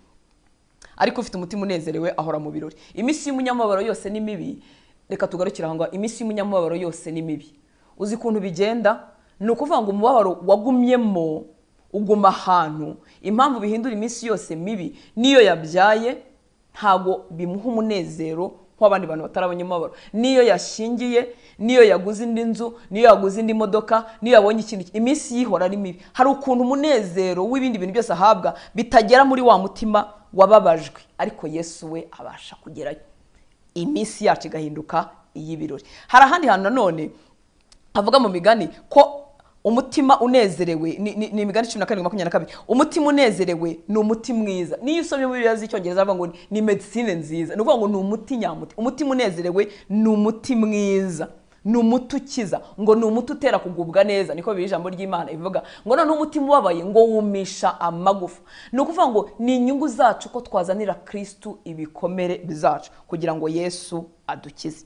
ariko ufite umutima unezerewe ahora mu birori. Iminsi y'umunyamubabaro yose ni mibi, reka tugarukira aho ngo iminsi y'umunyamubabaro yose ni mibi. Uzi kuntu bigenda, ni ukuvuga ngo umubabaro wagumyemo uguma ahantu. Impamvu bihindura iminsi yose mibi, niyo yabyaye ntago bimuha umunezero nk'abandi bantu batarabonye umubabaro. Niyo yashingiye, niyo yaguze indi nzu, niyo yaguze indi modoka, niyo yabonye ikintu, iminsi yihora ari mibi. Hari ukuntu umunezero w'ibindi bintu byose ahabwa bitagera muri wa mutima wababajwe, ariko Yesu we abasha kugerayo, iminsi yacu igahinduka iy'ibirori. Hari ahandi hantu nanone havuga mu Migani ko umutima unezerewe, ni Imigani 17:22, umutima unezerewe ni umuti mwiza. Niyo usomye muri Bibiliya z'icyongereza bavuga ngo ni medicine nziza, ni ukuvuga ngo ni umuti nyamuti. Umutima unezerewe ni umuti mwiza, ni umuti ukiza, ngo ni umuti utera kugubwa neza, niko biri ijambo ry'Imana ivuga ngo none umutima ubabaye ngo wumisha amagufa. Ni ukuvuga ngo ni inyungu zacu ko twazanira Kristo ibikomere bizacu kugira ngo Yesu adukize.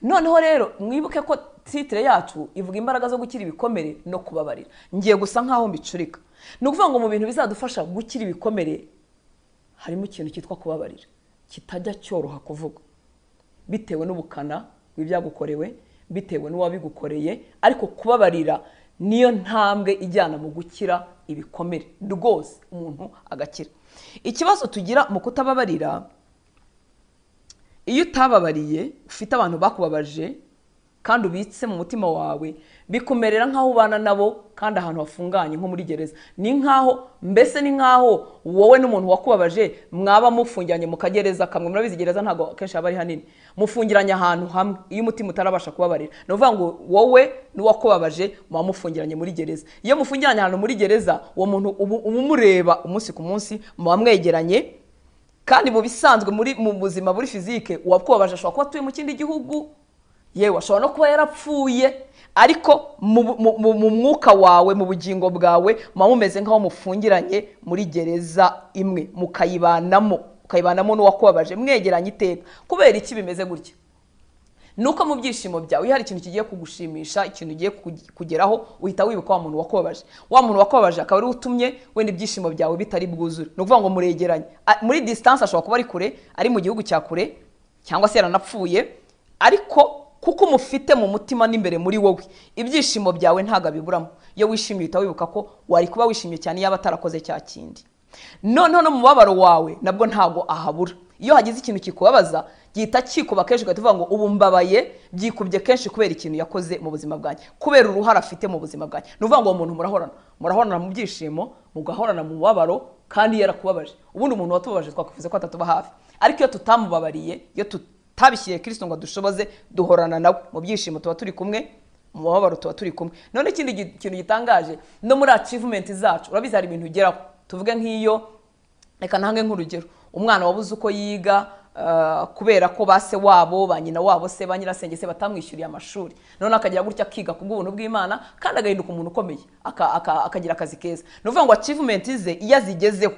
Noneho rero mwibuke ko titre yacu ivuga imbaraga zo gukira ibikomere no kubabarira. Ngiye gusa nkaho mbicurika. Ni ukuvuga ngo mu bintu bizadufasha gukira ibikomere harimo ikintu cyitwa kubabarira, kitajya cyoroha kuvuga bitewe n'ubukana bw'ibyagukorewe, bitewe n'uwabigukoreye, ariko kubabarira niyo ntambwe ijyana mu gukira ibikomere rwose umuntu agakira. Ikibazo tugira mu kutababarira, iyo utababariye ufite abantu bakubabaje kandi ubitse mu mutima wawe, bikumerera nkaho ubana nabo kandi ahantu hafunganye nko muri gereza. Ni nkaho wowe n'umuntu wakubabaje mwaba mufungiranye mu kagereza kamwe. Murabizi gereza ntago kenshi aba ari hanini, mufungiranye ahantu hamwe iyo umutima utarabasha kubabarira. No vuga ngo wowe n'uwakubabaje muba mufungiranye muri gereza. Iyo mufungiranye ahantu muri gereza, uwo muntu umureba umunsi ku munsi, muba mwegeranye, kandi mu bisanzwe mu buzima buri fizike uwakubabaje ashobora kuba atuye mu kindi gihugu, yewe ashobora no kuba yarapfuye, ariko mu mwuka wawe, mu bugingo bwawe muba mumeze nk'aho mufungiranye muri gereza imwe, mukayibanamo n'uwakubabaje, mwegeranye iteka. Kubera iki bimeze gutya? Nuko mu byishimo byawe iyo hari ikintu kigiye kugushimisha, ikintu ugiye kugeraho, uhita wibuka wa muntu wakubabaje. Wa muntu wakubabaje akaba ari utumye wenda ibyishimo byawe bitari bwuzure. No kuvuga ngo muregeranye muri distance, ashobora kuba ari kure, ari mu gihugu cya kure, cyangwa se yaranapfuye, ariko kuko umufite mu mutima n'imbere muri wowe, ibyishimo byawe ntago biburamo. Iyo wishimiye uhita wibuka ko wari kuba wishimye cyane yaba atarakoze cya kindi. Noneho no mu mubabaro wawe nabwo ntago ahabura. Iyo hagize ikintu kikubabaza gihita kikuba kenshi ugatuvuga ngo ubu mbabaye byikubye kenshi kubera ikintu yakoze mu buzima bwanjye, kubera uruhara afite mu buzima bwanjye. Nuvuga ngo umuntu murahorana mu byishimo, mugahorana mu mubabaro kandi yarakubabaje. Ubundi umuntu watubabaje twakwifuza ko atatuba hafi, ariko iyo tutamubabariye, iyo tutabishyiriye Kristo ngo dushoboze, duhorana nawe mu byishimo, tuba turi kumwe, mu mubabaro tuba turi kumwe. None ikindi kintu gitangaje no muri achievement zacu, urabizi hari ibintu ugeraho. Tuvuge nk'iyo, reka ntange nk'urugero, umwana wabuze uko yiga kubera ko base wabo, ba nyina wabo, se ba nyirasenge se batamwishyuriye amashuri, none akagira gutya akiga ku bw'ubuntu bw'Imana kandi agahinduka umuntu ukomeye, akagira akazi keza. Nuvuga ngo achievement ze iyo azigezeho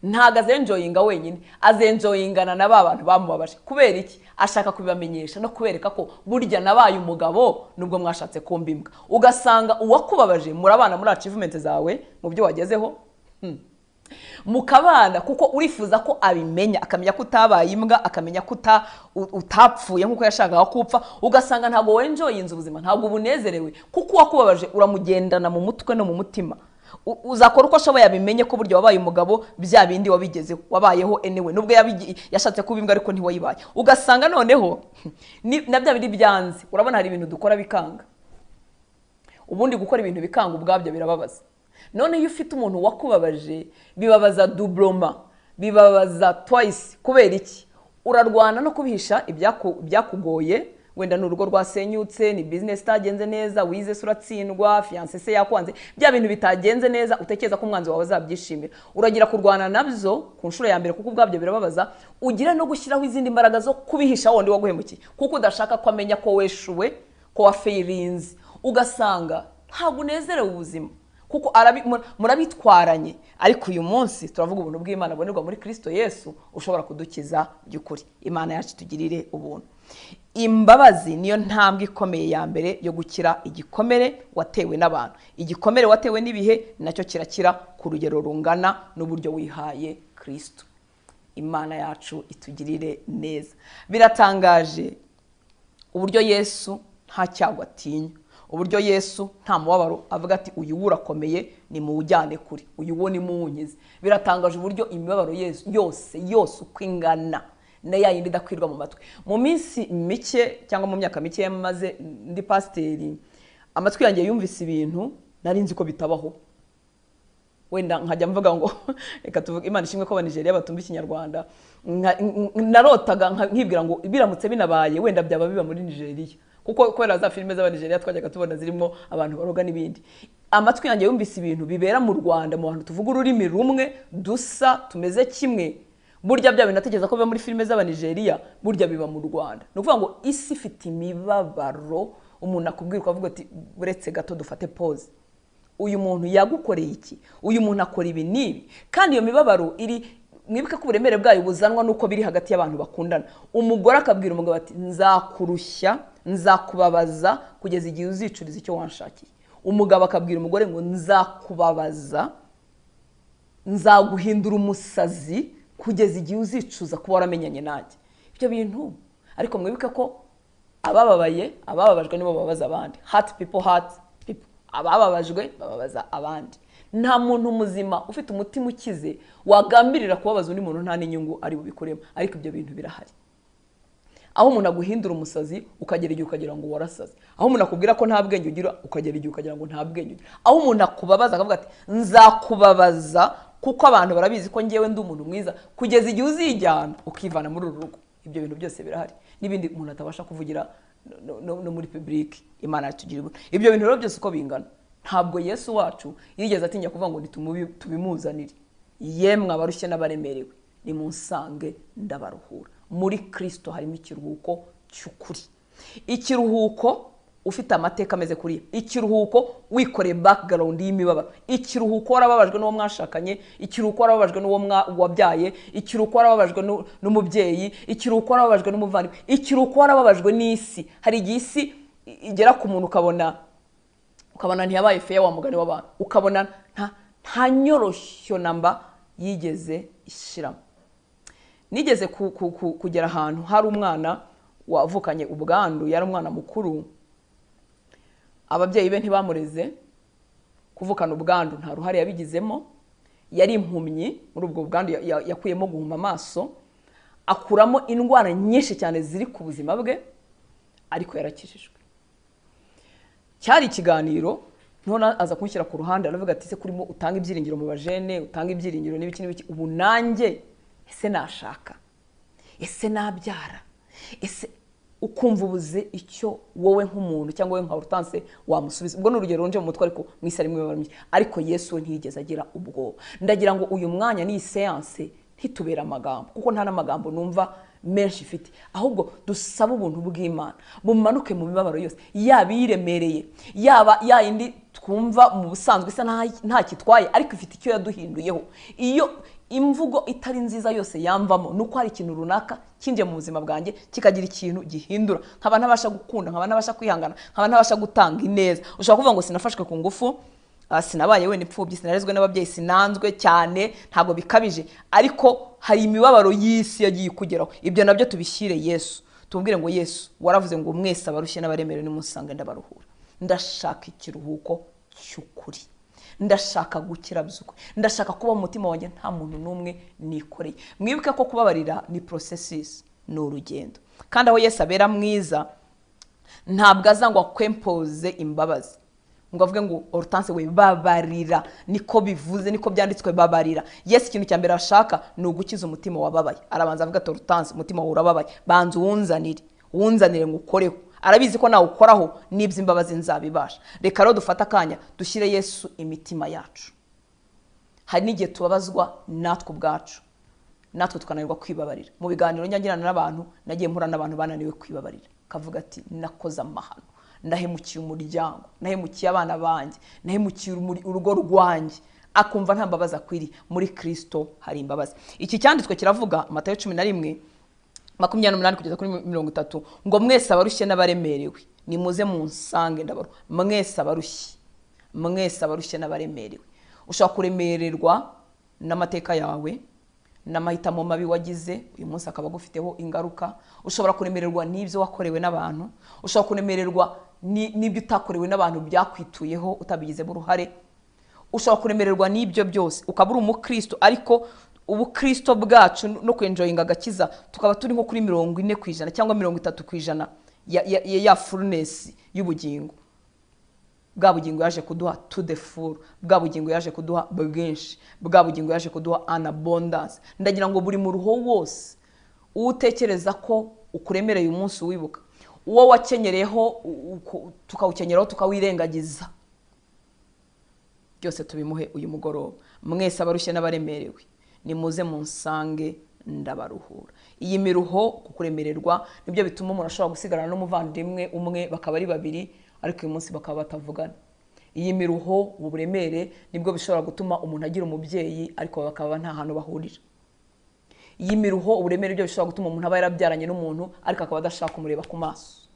ntago azenjoyinga wenyine, azenjoyingana na ba bantu bamubabaje. Kubera iki? Ashaka kubibamenyesha no kubereka ko burya nabaye umugabo nubwo mwashatse kumbimbwa. Ugasanga uwakubabaje murabana muri achievement zawe, mu byo wagezeho, mukabana kuko urifuza ko abimenya, akamenya ko utabaye imbwa, akamenya ko utapfuye nkuko yashakaga kupfa. Ugasanga ntago wenjoyinze ubuzima, ntago ubunezerewe, kuko wakubabaje uramugendana mu mutwe no mu mutima. Uzakora uko ashoboye abimenye ko buryo wabaye umugabo, bya bindi wabigezeho, wabayeho anyway, nubwo yashatse kubimbwa ariko ntiwayibaye. Ugasanga noneho na bya bindi byanze. Urabona hari ibintu dukora bikanga, ubundi gukora ibintu bikanga ubwabyo birababaza. None iyo ufite umuntu wakubabaje, bibabaza doublema, bibabaza twice. Kubera iki? Urarwana no kubihisha ibyakugoye. Wenda n'urugo rwasenyutse, ni business itagenze neza, wize suratsindwa, fiancé se yakwanze, bya bintu bitagenze neza, utekereza ko umwanzi wawe azabyishimira. Uragira kurwana nabyo ku nshuro ya mbere kuko ubwabyo birababaza. Ugira no gushyiraho izindi mbaraga zo kubihisha wundi waguhemukiye, kuko udashaka ko amenya ko weshuwe, ko wafeirinze. Ugasanga ntabwo unezerewe ubuzima, kuko murabitwaranye. Ariko uyu munsi turavuga ubuntu bw'Imana bubonerwa muri Kristo Yesu, ushobora kudukiza by'ukuri. Imana yacu tugirire ubuntu. Imbabazi niyo ntambwe ikomeye ya mbere yo gukira igikomere watewe n'abantu. Igikomere watewe n'ibihe nacyo kirakira ku rugero rungana n'uburyo wihaye Kristo. Imana yacu itugirire neza. Biratangaje uburyo Yesu nta cyago atinya, uburyo Yesu nta mubabaro avuga ati uyu urakomeye ni muwujyane kuri, uyu wo ni muwunkize. Biratangaje uburyo imibabaro yose uko ingana na yayindi idakwirwa mu matwi. Mu minsi mike cyangwa mu myaka mike yamaze ndi pasiteri, amatwi yanjye yumvise ibintu nari nzi ko bitabaho. Wenda nkajya mvuga ngo reka tuvuge Imana ishimwe ko Abanigeria batumva Ikinyarwanda. Narotaga nkibwira ngo biramutse binabaye wenda byaba biba muri Nigeria, kuko kubera za filime z'Abanigeria twajyaga tubona zirimo abantu baroga n'ibindi. Amatwi yanjye yumvise ibintu bibera mu Rwanda, mu bantu tuvuga ururimi rumwe, dusa, tumeze kimwe. Burya bya bintu natekereza ko biba muri filime z'Abanigeria, burya biba mu Rwanda. No kuvuga ngo isi ifite imibabaro, umuntu akubwira ukavuga ati buretse gato dufate pause. Uyu muntu yagukoreye iki? Uyu muntu akora ibi nibi. Kandi iyo mibabaro iri, mwibuke ko uburemere bwayo buzanwa nuko biri hagati y'abantu bakundana. Umugore akabwira umugabo ati nzakurushya, nzakubabaza kugeza igihe uzicuriza icyo wanshakiye. Umugabo akabwira umugore ngo nzakubabaza, nzaguhindura umusazi kugeza igihe uzicuza kuba waramenyanye nanjye. Ibyo bintu ariko mwibuke ko abababajwe nibo bababaza abandi. Hurt people hurt people. Abababajwe bababaza abandi. Nta muntu muzima ufite umutima ukize wagambirira kubabaza undi muntu nta n'inyungu ari bubikoremo. Ariko ibyo bintu birahari. Aho umuntu aguhindura umusazi ukagera igihe ukagira ngo warasaze. Aho umuntu akubwira ko nta bwenge ugira ukagera igihe ukagira ngo nta bwenge ugira. Aho umuntu akubabaza akavuga ati nzakubabaza kuko abantu barabizi ko ngewe ndi umuntu mwiza, kugeza igihe uzijyana ukivana muri uru rugo. Ibyo bintu byose birahari, n'ibindi umuntu atabasha kuvugira no muri public. Imana yatugirira ubuntu. Ibyo bintu rero byose uko bingana, ntabwo Yesu wacu yigeze atinya kuvuga ngo tubimuzanire. Yemwe abarushye n'abaremerewe nimunsange ndabaruhura. Muri Kristo harimo ikiruhuko cy'ukuri, ikiruhuko ufite amateka ameze kuri, ikiruhuko wikoreye background y'imibabaro, ikiruhuko warababajwe n'uwo mwashakanye, ikiruhuko warababajwe n'uwo wabyaye, ikiruhuko warababajwe n'umubyeyi, ikiruhuko warababajwe n'umuvandimwe, ikiruhuko warababajwe n'isi. Hari igihe isi igera ku muntu ukabona ntiyabaye fair wa mugani w'abantu, ukabona nta nyoroshyo namba yigeze ishiramo. Nigeze kugera ahantu hari umwana wavukanye ubwandu, yari umwana mukuru, ababyeyi be ntibamureze, kuvukana ubwandu nta ruhare yabigizemo, yari impumyi, muri ubwo bwandu yakuyemo guhuma amaso, akuramo indwara nyinshi cyane ziri ku buzima bwe, ariko yarakijijwe. Cyari ikiganiro, none aza kunshyira ku ruhande, aravuga ati se kurimo utanga ibyiringiro mu bajene, utanga ibyiringiro n'ibiki n'ibiki, ubu nanjye ese nashaka, ese nabyara, ese ukumva ubuze icyo wowe nk'umuntu cyangwa wowe nka Hortense wamusubiza. Ubwo n'urugero nje mu mutwe, ariko mwisi ari mwe, ariko Yesu we ntiyigeze agira ubwoba. Ndagira ngo uyu mwanya ni seance ntitubera amagambo, kuko nta n'amagambo numva menshi ifite, ahubwo dusaba ubuntu bw'Imana bumanuke mu mibabaro yose, yaba iremereye, yaba yindi twumva mu busanzwe isa nta kitwaye, ariko ifite icyo yaduhinduyeho. Iyo imvugo itari nziza yose yamvamo, nuko hari ikintu runaka kinje mu buzima bwanjye kikagira ikintu gihindura, nkaba ntabasha gukunda, nkaba ntabasha kwihangana, nkaba ntabasha gutanga ineza. Ushobora kuvuga ngo sinafashwe ku ngufu, sinabaye we n'ipfubyi, sinarezwe n'ababyeyi, sinanzwe cyane, ntago bikabije, ariko hari imibabaro y'isi yagiye kugeraho. Ibyo nabyo tubishyire Yesu, tumubwire ngo Yesu waravuze ngo mwese abarushye n'abaremerewe nimusange ndabaruhura. Ndashaka ikiruhuko cy'ukuri, ndashaka gukira by'ukuri, ndashaka kuba mu mutima wanjye nta muntu n'umwe nikoreye. Mwibuke ko kubabarira ni processes, ni urugendo, kandi aho Yesu abera mwiza ntabwo aza ngo akwempoze imbabazi, ngo avuge ngo Hortense we babarira, niko bivuze, niko byanditswe, babarira. Yesu ikintu cya mbere ashaka ni ugukiza umutima wababaye. Arabanza avuga ati Hortense, umutima wawe urababaye, banza uwunzanire ngo ukoreho. Arabizi ko nawe ukoraho n'ibyo imbabazi nzabibasha. Reka rero dufate akanya dushyire Yesu imitima yacu. Hari n'igihe tubabazwa natwe ubwacu, natwe tukananirwa kwibabarira. Mu biganiro njyagirana n'abantu, nagiye mpura n'abantu bananiwe kwibabarira, kavuga ati nakoze amahano, nahemukiye umuryango, nahemukiye abana banjye, nahemukiye urugo rwanjye, akumva nta mbabazi akwiriye. Muri Kristo hari imbabazi. Iki cyanditswe kiravuga Matayo 11:28 kugeza kuri 30, ngo mwese abarushye n'abaremerewe nimuze munsange ndabaruhura. Mwese abarushye n'abaremerewe. Ushobora kuremererwa n'amateka yawe, n'amahitamo mabi wagize uyu munsi akaba gufiteho ingaruka. Ushobora kuremererwa n'ibyo wakorewe n'abantu, ushobora kuremererwa n'ibyo utakorewe n'abantu byakwituyeho utabigizemo uruhare. Ushobora kuremererwa n'ibyo byose, ukaba uri umukristo, ariko ubukristo bwacu no kwenjoyinga agakiza tukaba turi nko kuri 40% cyangwa 30% ya fullness y'ubugingo. Bwa bugingo yaje kuduha to the full, bwa bugingo yaje kuduha bwinshi, bwa bugingo yaje kuduha an abundance. Ndagira ngo buri mu ruho wose utekereza ko ukuremereye umunsi wibuka, uwo wakenyereho tukawukenyeraho tukawirengagiza, byose tubimuhe uyu mugoroba. Mwese abarushye n'abaremerewe nimuze munsange ndabaruhura. Iyi miruho, kukuremererwa, nibyo bituma umuntu ashobora gusigarana n'umuvandimwe umwe bakaba ari babiri, ariko uyu munsi bakaba batavugana. Iyi miruho, uburemere, nibwo bishobora gutuma umuntu agira umubyeyi ariko bakaba nta hantu bahurira. Iyi miruho, uburemere, byo bishobora gutuma umuntu aba yarabyaranye n'umuntu ariko akaba adashaka kumureba ku maso.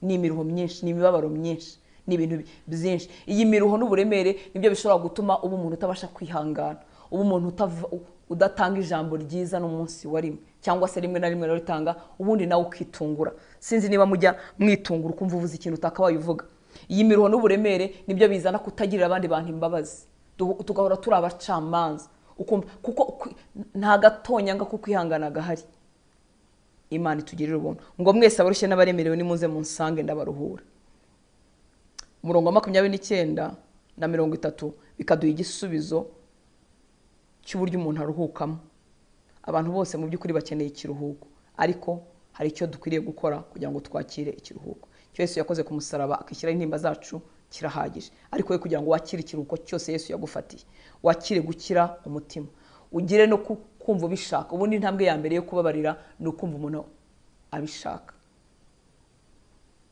Ni imiruho myinshi, ni imibabaro myinshi, ni ibintu byinshi. Iyi miruho n'uburemere nibyo bishobora gutuma uba umuntu utabasha kwihangana, uba umuntu udatanga ijambo ryiza n'umunsi wa rimwe, cyangwa se rimwe na rimwe ritanga ubundi nawe ukitungura. Sinzi niba mujya mwitungura ukumva uvuze ikintu utakabaye uvuga. Iyi miruho n'uburemere nibyo bizana kutagirira abandi bantu imbabazi, tugahora turi abacamanza, kuko nta gatonyanga ko kwihangana gahari. Imana itugirira ubuntu. Ngo mwese abarushye n'abaremerewe nimuze munsange ndabaruhura. Umurongo wa 29 na 30 bikaduha igisubizo cy'uburyo umuntu aruhukamo. Abantu bose mu by'ukuri bakeneye ikiruhuko, ariko hari icyo dukwiriye gukora kugira ngo twakire ikiruhuko. Icyo Yesu yakoze ku musaraba akishyiraho intimba zacu kirahagije, ariko we kugira ngo wakire ikiruhuko cyose Yesu yagufatiye, wakire gukira umutima, ugire no kumva ubishaka. Ubundi intambwe ya mbere yo kubabarira ni ukumva umuntu abishaka.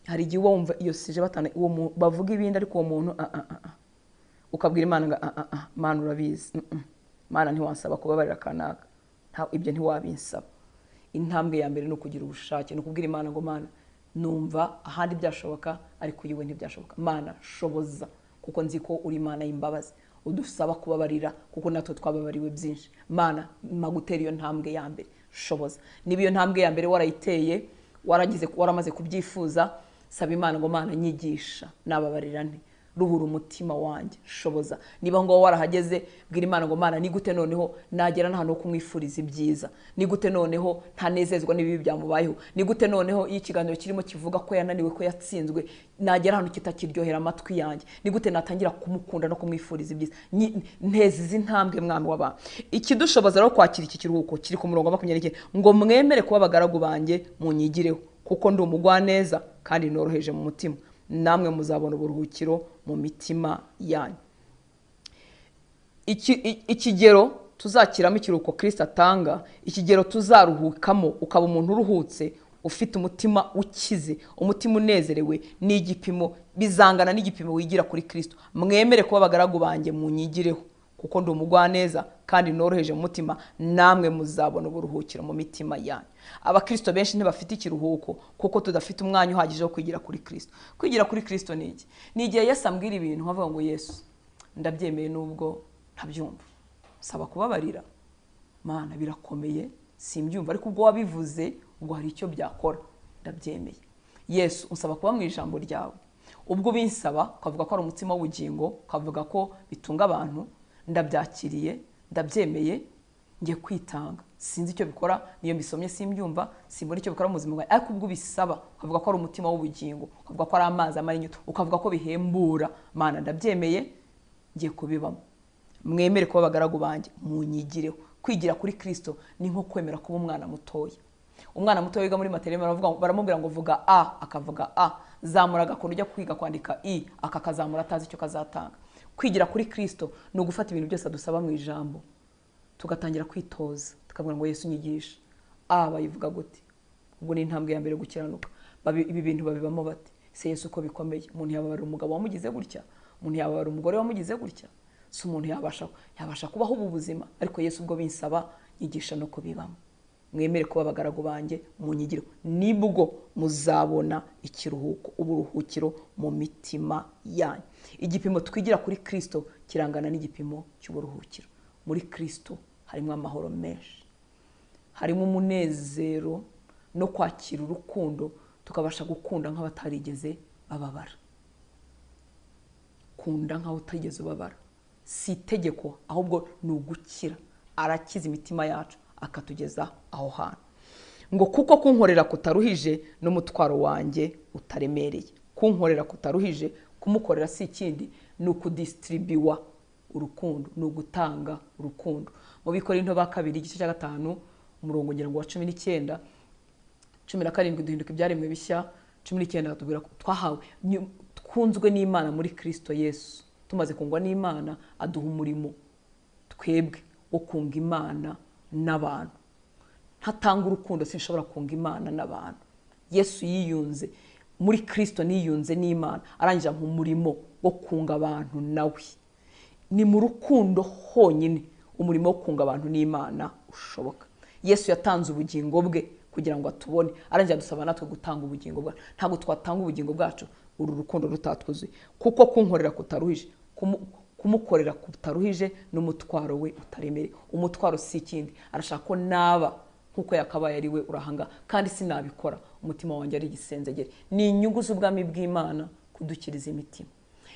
Hari igihe wumva iyo sije batana uwo bavuga ibindi, ariko uwo muntu ukabwira Imana ngo Mana urabizi, Mana ntiwansaba kubabarira kanaka, ibyo ntiwabinsaba. Intambwe ya mbere no kugira ubushake, no kubwira Imana ngo Mana numva ahandi byashoboka ariko yiwe ntibyashoboka. Mana shoboza, kuko nzi ko uri Imana y'imbabazi, udusaba kubabarira kuko natwe twababariwe byinshi. Mana magutera iyo ntambwe ya mbere, shoboza. Niba iyo ntambwe ya mbere warayiteye waramaze kubyifuza, saba Imana ngo Mana nyigisha, nababarira nti, ruhura umutima wanjye, shoboza. Niba ngo warahageze, bwira Imana ngo Mana ni gute noneho nagera n'ahantu ho kumwifuriza ibyiza, ni gute noneho ntanezezwa n'ibibi byamubayeho, ni gute noneho iyo ikiganiro kirimo kivuga ko yananiwe, ko yatsinzwe, nagera ahantu kitakiryohera amatwi yanjye, ni gute natangira kumukunda no kumwifuriza ibyiza. Ntezi izi ntambwe mwami w'abantu. Ikidushoboza rero kwakira iki kiruhuko kiri ku murongo wa 29 ngo mwemere kuba abagaragu banjye munyigireho, kuko ndi umugwaneza kandi noroheje mu mutima, namwe muzabona uburuhukiro mu mitima yanyu. Ikigero tuzakiramo ikiruhuko Kristo atanga, ikigero tuzaruhukamo ukaba umuntu uruhutse, ufite umutima ukize, umutima unezerewe, n'igipimo bizangana n'igipimo wigira kuri Kristo. Mwemere kuba abagaragu banjye munyigireho, kuko ndi umugwaneza kandi noroheje mu mutima, namwe muzabona uburuhukiro mu mitima yanyu. Abakristo benshi ntibafite ikiruhuko kuko tudafite umwanya uhagije wo kwigira kuri Kristo. Kwigira kuri Kristo ni iki? Ni igihe Yesu ambwira ibintu nkavuga ngo Yesu ndabyemeye nubwo ntabyumva, saba kubabarira Mana, birakomeye simbyumva, ariko ubwo wabivuze ubwo hari icyo byakora, ndabyemeye. Yesu usaba kuba mu ijambo ryawe, ubwo binsaba ukavuga ko ari umutima w'ubugingo, ukavuga ko bitunga abantu, ndabyakiriye, ndabyemeye, ngiye kwitanga. Sinzi icyo bikora, niyo mbisomye simbyumva, simbona icyo bikora mu buzima bwawe, ariko ubwo bisaba ukavuga ko ari umutima w'ubugingo, ukavuga ko ari amazi amara inyota, ukavuga ko bihembura, Mana ndabyemeye, ngiye kubibamo. Mwemere kuba abagaragu banjye munyigireho. Kwigira kuri Kristo ni nko kwemera kuba umwana mutoya. Umwana mutoya wiga muri materineri baramubwira ngo vuga a, akavuga a, zamura agakora ujya kwiga kwandika i, akakazamura atazi icyo kazatanga. Kwigira kuri Kristo ni ugufata ibintu byose adusaba mu ijambo, tugatangira kwitoza, tukavuga ngo Yesu nyigisha. Bayivuga gute? Ubwo ni intambwe ya mbere gukiranuka. Ibi bintu babibamo bate? Se Yesu ko bikomeye. Umuntu yababarira umugabo wamugize gutya, umuntu yababarira umugore wamugize gutya, si umuntu yabasha kubaho ubu buzima. Ariko Yesu ubwo binsaba nyigisha no kubibamo. Mwemere kuba abagaragu banjye munyigiro, nibwo muzabona ikiruhuko, uburuhukiro mu mitima yanyu. Igipimo twigira kuri Kristo kirangana n'igipimo cy'uburuhukiro. Muri Kristo harimo amahoro menshi, harimo umunezero no kwakira urukundo, tukabasha gukunda nk'abatarigeze bababara. Kunda nk'aho utigeze ubabara si itegeko, ahubwo ni ugukira. Arakiza imitima yacu akatugeza aho hantu. Ngo kuko kunkorera kutaruhije n'umutwaro wanjye utaremereye. Kunkorera kutaruhije, kumukorera si ikindi, ni ukudistribuwa urukundo, ni ugutanga urukundo. Mu Bikorinto ba 2 igice cya 5 umurongo ngira ngo wa 19, 17 duhinduka ibyaremwe bishya, 19 atubwira ko twahawe twunzwe n'Imana muri Kristo Yesu. Tumaze kungwa n'Imana aduha umurimo twebwe wo kunga Imana n'abantu. Ntatanga urukundo sinshobora kunga Imana n'abantu. Yesu yiyunze muri Kristo, niyunze n'Imana, arangije umurimo wo kunga abantu nawe. Ni mu rukundo honyine umurimo wo kunga abantu n'Imana ushoboka. Yesu yatanze ubugingo bwe kugira ngo atubone, arangije adusaba natwe gutanga ubugingo bwacu. Ntabwo twatanga ubugingo bwacu uru rukundo rutatwuzuye. Kuko kunkorera kutaruhije, kumukorera kutaruhije n'umutwaro we utaremere. Umutwaro si ikindi, arashaka ko naba nkuko yakabaye ari we urahanga, kandi sinabikora, umutima wanjye ari igisenzegere. Ni inyungu z'ubwami bw'Imana kudukiriza imitima.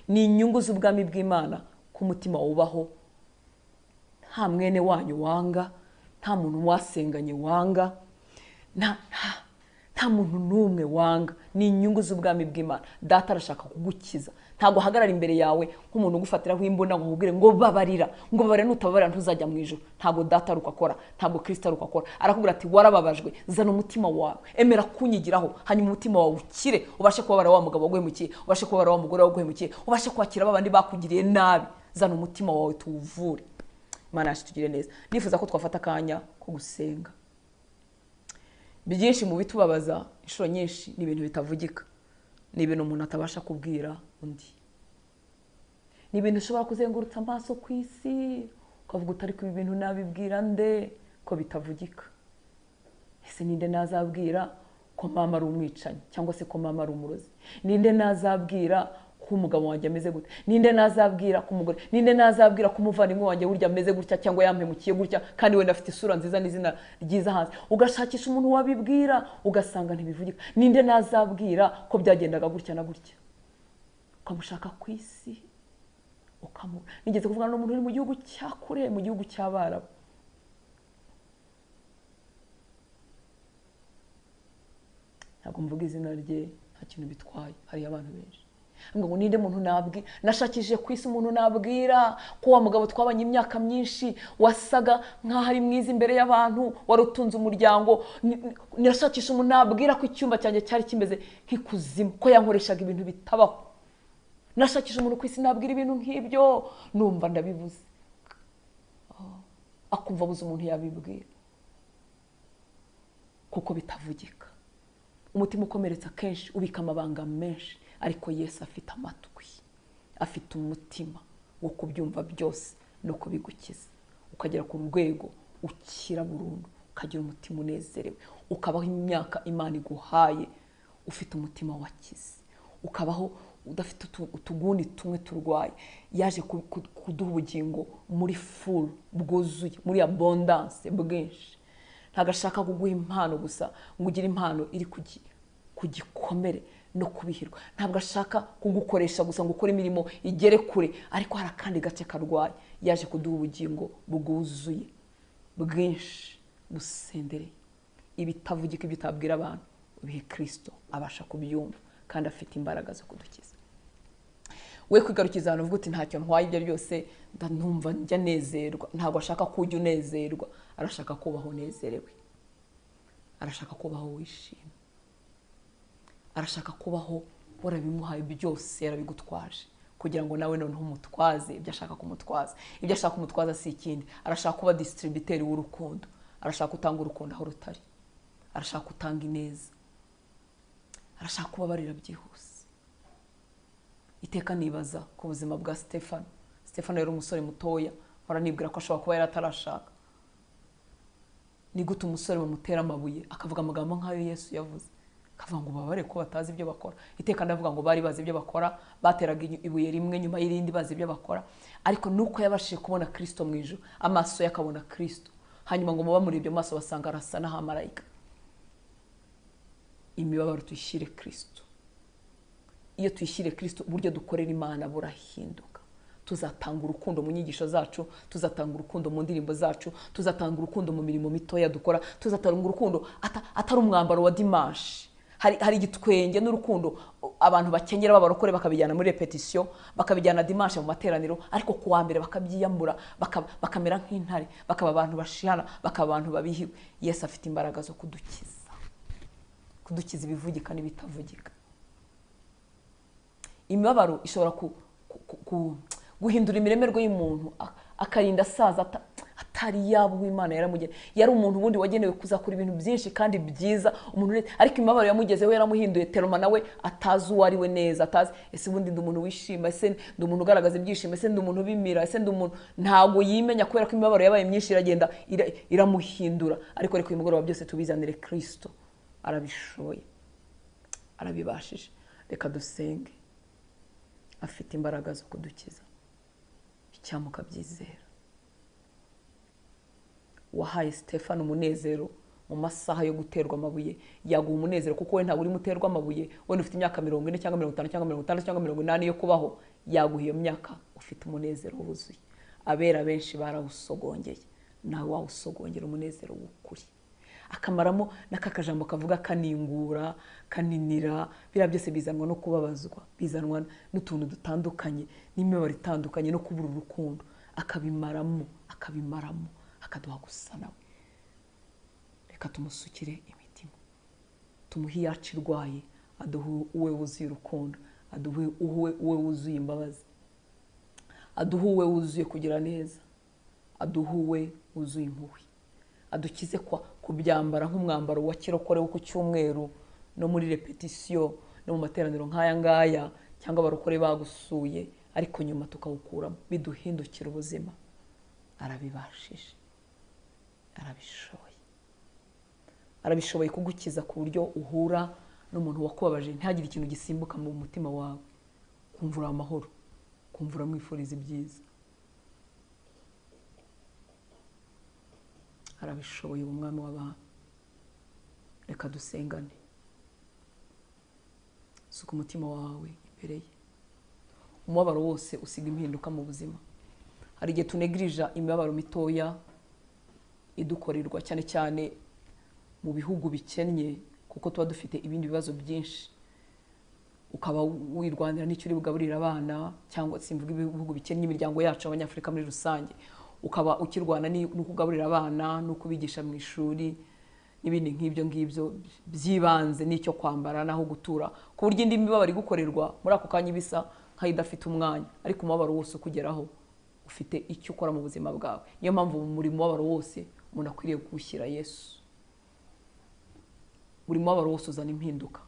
Ni inyungu z'ubwami bw'Imana ku mutima wubaho, nta mwene wanyu wanga, nta muntu wasenganye wanga, nta muntu n'umwe wanga. Ni inyungu z'ubwami bw'Imana. Data arashaka kugukiza. Ntabwo hagarara imbere yawe nk'umuntu ugufatiraho imbunda ngo ubwire ngo babarira, ngo babarira, nutababarira ntuzajya mu ijuru. Ntabwo Data ari uko akora, ntabwo Kristo ari uko akora. Arakubwira ati warababajwe, zana umutima wawe, emera kunyigiraho, hanyuma umutima wawe ukire, ubashe kubabara wa mugabo waguhemukiye, ubashe kubabara wa mugore waguhemukiye, ubashe kwakira babandi bakugiriye nabi. Zana umutima wawe tuwuvure. Imana yacu tugire neza. Nifuza ko twafata akanya ko gusenga. Byinshi mu bitubabaza inshuro nyinshi ni ibintu bitavugika, ni ibintu umuntu atabasha kubwira undi, ni ibintu ushobora kuzengurutsa amaso ku isi ukavuga utari ku ibintu nabibwira nde ko bitavugika. Ese ninde nazabwira ko mama ari umwicanyi cyangwa se ko mama ari umurozi? Ninde nazabwira ko umugabo wanjye ameze gute, ninde nazabwira ku mugore, ninde nazabwira ku muvandimwe wanjye burya ameze gutya cyangwa yampemukiye gutya kandi wenda afite isura nziza n'izina ryiza hanze. Ugashakisha umuntu wabibwira ugasanga ntibivugika. Ninde nazabwira ko byagendaga gutya na gutya, ukamushaka ku isi ukamubura. Nigeze kuvugana n'umuntu uri mu gihugu cya kure, mu gihugu cy'Abarabu, ntabwo mvuga izina rye, nta kintu bitwaye, hari abantu benshi. Ngo ninde muntu nabwira, nashakishije ku isi umuntu nabwira ko wa mugabo twabanye imyaka myinshi wasaga nkaho ari mwiza imbere y'abantu, wari utunze umuryango. Nashakisha umuntu nabwira ko icyumba cyanjye cyari kimeze nk'ikuzimu, ko yankoreshaga ibintu bitabaho. Nashakisha umuntu ku isi nabwira ibintu nk'ibyo, numva ndabibuze. Akumva abuze umuntu yabibwira kuko bitavugika. Umutima ukomeretsa kenshi ubika amabanga menshi, ariko Yesu afite amatwi, afite umutima wo kubyumva byose no kubigukiza, ukagera ku rwego ukira burundu, ukagira umutima unezerewe, ukabaho imyaka Imana iguhaye ufite umutima wakize, ukabaho udafite utuguni tumwe turwaye. Yaje kuduha ubugingo muri full, bwuzuye, muri abundance bwinshi. Ntagashaka kuguha impano gusa ngo ugire impano iri ku gikomere no kubihirwa. Ntabwo ashaka kugukoresha gusa ngo ukore imirimo igere kure, ariko hari akandi gace karwaye. Yaje kuduha ubugingo bwuzuye bwinshi busendereye, ibitavugika, ibyo utabwira abantu, ubihe Kristo abasha kubyumva kandi afite imbaraga zo kudukiza. We kwigarukiza ahantu uvuga uti ntacyo ntwaye, ibyo byose ndanumva njya nezerwa. Ntabwo ashaka ko ujya unezerwa, arashaka kubaho unezerewe, arashaka kubaho wishimye, arashaka kubaho warabimuhaye byose, yarabigutwaje kugira ngo nawe noneho umutwaze ibyo ashaka kumutwaza. Ibyo ashaka kumutwaza si ikindi, arashaka kuba distributeri w'urukundo, arashaka gutanga urukundo aho rutari, arashaka gutanga ineza, arashaka kubabarira byihuse. Iteka nibaza ku buzima bwa Stefano. Stefano yari umusore mutoya, hora nibwira ko ashobora kuba yari atarashaka. Ni gute umusore bamutera amabuye akavuga amagambo nk'ayo Yesu yavuze, akavuga ngo babare ko batazi ibyo bakora. Iteka ndavuga ngo bari bazi ibyo bakora, bateraga ibuye rimwe nyuma y'irindi bazi ibyo bakora, ariko nuko yabashije kubona Kristo mu ijuru, amaso yakabona Kristo, hanyuma ngo muba muri ibyo maso basanga arasa n'ahamarayika. Imibabaro tuyishyire Kristo. Iyo tuyishyire Kristo, uburyo dukorera Imana burahinduka. Tuzatanga urukundo mu nyigisho zacu, tuzatanga urukundo mu ndirimbo zacu, tuzatanga urukundo mu mirimo mitoya dukora, tuzatanga urukundo atari umwambaro wa dimanche. Hari igitwenge n'urukundo abantu bakenyera b'abarokore bakabijyana muri repetition, bakabijyana dimanche mu materaniro, ariko kuwa mbere bakabyiyambura, bakamera nk'intare, bakaba abantu bashihana, bakaba abantu babihiwe. Yesu afite imbaraga zo kudukiza ibivugika n'ibitavugika. Imibabaro ishobora guhindura imiremerwe y'umuntu, akarinda asaza atari yabo Imana yaramugene. Yari umuntu ubundi wagenewe kuzakora ibintu byinshi kandi byiza, umuntu ariko imibabaro yamugezeho yaramuhinduye teroma, nawe atazi uwo ari we neza, atazi ese ubundi ndi umuntu wishima, ese ndi umuntu ugaragaza ibyishimo, ese ndi umuntu bimira, ese ndi umuntu, ntago yimenya kubera ko imibabaro yabaye myinshi iragenda iramuhindura. Ariko uyu mugoroba byose tubizanire Kristo, arabishoboye, arabibashije. Reka dusenge. Afite imbaraga zo kudukiza, icyamuka byizera. Wahaye Stefano umunezero mu masaha yo guterwa amabuye, yaguha umunezero kuko we ntabwo uri muterwa amabuye. Wenda ufite imyaka 40 cyangwa 50 cyangwa 50 cyangwa 80 yo kubaho, yaguha iyo myaka ufite umunezero wuzuye. Abera benshi barawusogongeye, nawe wawusogongera umunezero w'ukuri. Akamaramo n'akakajambo kavuga kaningura, kaninira, bira byose bizanwa no kubabazwa, bizanwa n'utuntu dutandukanye, n'imibabaro itandukanye no kubura urukundo. Akabimaramo, akaduha gusa nawe. Reka tumusukire imitima, tumuhe iyacu irwaye, aduhe uwe wuzuye urukundo, aduhe uwe wuzuye imbabazi, aduhe uwe wuzuye kugira neza, aduhe uwe wuzuye impuhwe. Adukize kubyambara nk'umwambaro wa kirokore wo ku cyumweru no muri repetition no mu materaniro nk'aya ngaya, cyangwa abarokore bagusuye ariko nyuma tukawukuramo, biduhindukira ubuzima. Arabibashije, arabishoboye kugukiza ku buryo uhura n'umuntu wakubabaje ntihagire ikintu gisimbuka mu mutima wawe, kumvura amahoro, kumvura mwifuriza ibyiza. Arabishoboye umwami w'abantu. Reka dusengane. Suka umutima wawe imbere ye. Umubabaro wose usiga impinduka mu buzima. Hari igihe tunegirija imibabaro mitoya idukorerwa cyane cyane mu bihugu bikennye, kuko tuba dufite ibindi bibazo byinshi. Ukaba wirwanira n'icyo uri bugaburira abana, cyangwa simvuga ibihugu bikennye, imiryango yacu abanyafrika muri rusange. Ukaba ukirwana no kugaburira abana, no kubigisha mu ishuri, n'ibindi nk'ibyo byibanze, n'icyo kwambara naho gutura, ku buryo indi mibabaro igukorerwa muri ako kanya bisa nk'idafite umwanya, ariko umubabaro wose ukugeraho ufite icyo ukora mu buzima bwawe. Niyo mpamvu muri mubabaro wose umuntu akwiriye gushyira Yesu. Buri mubabaro wose uzana impinduka.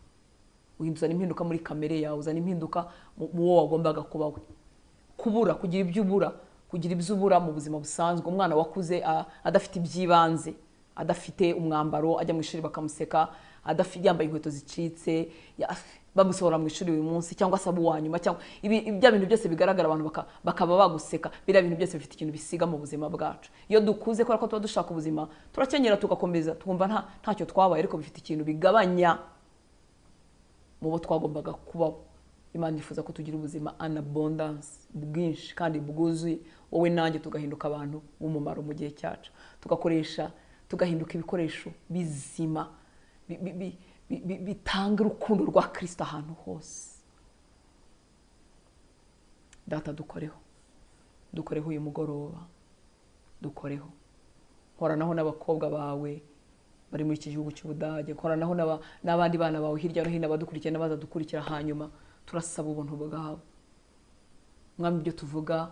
Uzana impinduka muri kamere yawe, uzana impinduka mu wo wagombaga kubaho. Kubura, kugira ibyo ubura mu buzima busanzwe. Umwana wakuze adafite ibyibanze, adafite umwambaro, ajya mu ishuri bakamuseka, adafite yambaye inkweto zicitse, bamusohora mu ishuri uyu munsi, cyangwa se abo wanyuma, cyangwa ibya bintu byose bigaragara abantu bakaba baguseka. Biriya bintu byose bifite ikintu bisiga mu buzima bwacu. Iyo dukuze kubera ko tuba dushaka ubuzima, turakenyera tugakomeza, twumva ntacyo twabaye, ariko bifite ikintu bigabanya mu bo twagombaga kubaho. Imana ifuza ko tugira ubuzima an abundance, bwinshi kandi bwuzuye, wowe nanjye tugahinduka abantu b'umumaro mu gihe cyacu, tugahinduka ibikoresho bizima bitanga urukundo rwa Kristo ahantu hose. Data, dukoreho uyu mugoroba, dukoreho. Nkoranaho n'abakobwa bawe bari muri iki gihugu cy'Ubudage, nkoranaho n'abandi bana bawe hirya no hino badukurikira n'abaza dukurikira. Hanyuma turasaba ubuntu bwawe mwami. Ibyo tuvuga,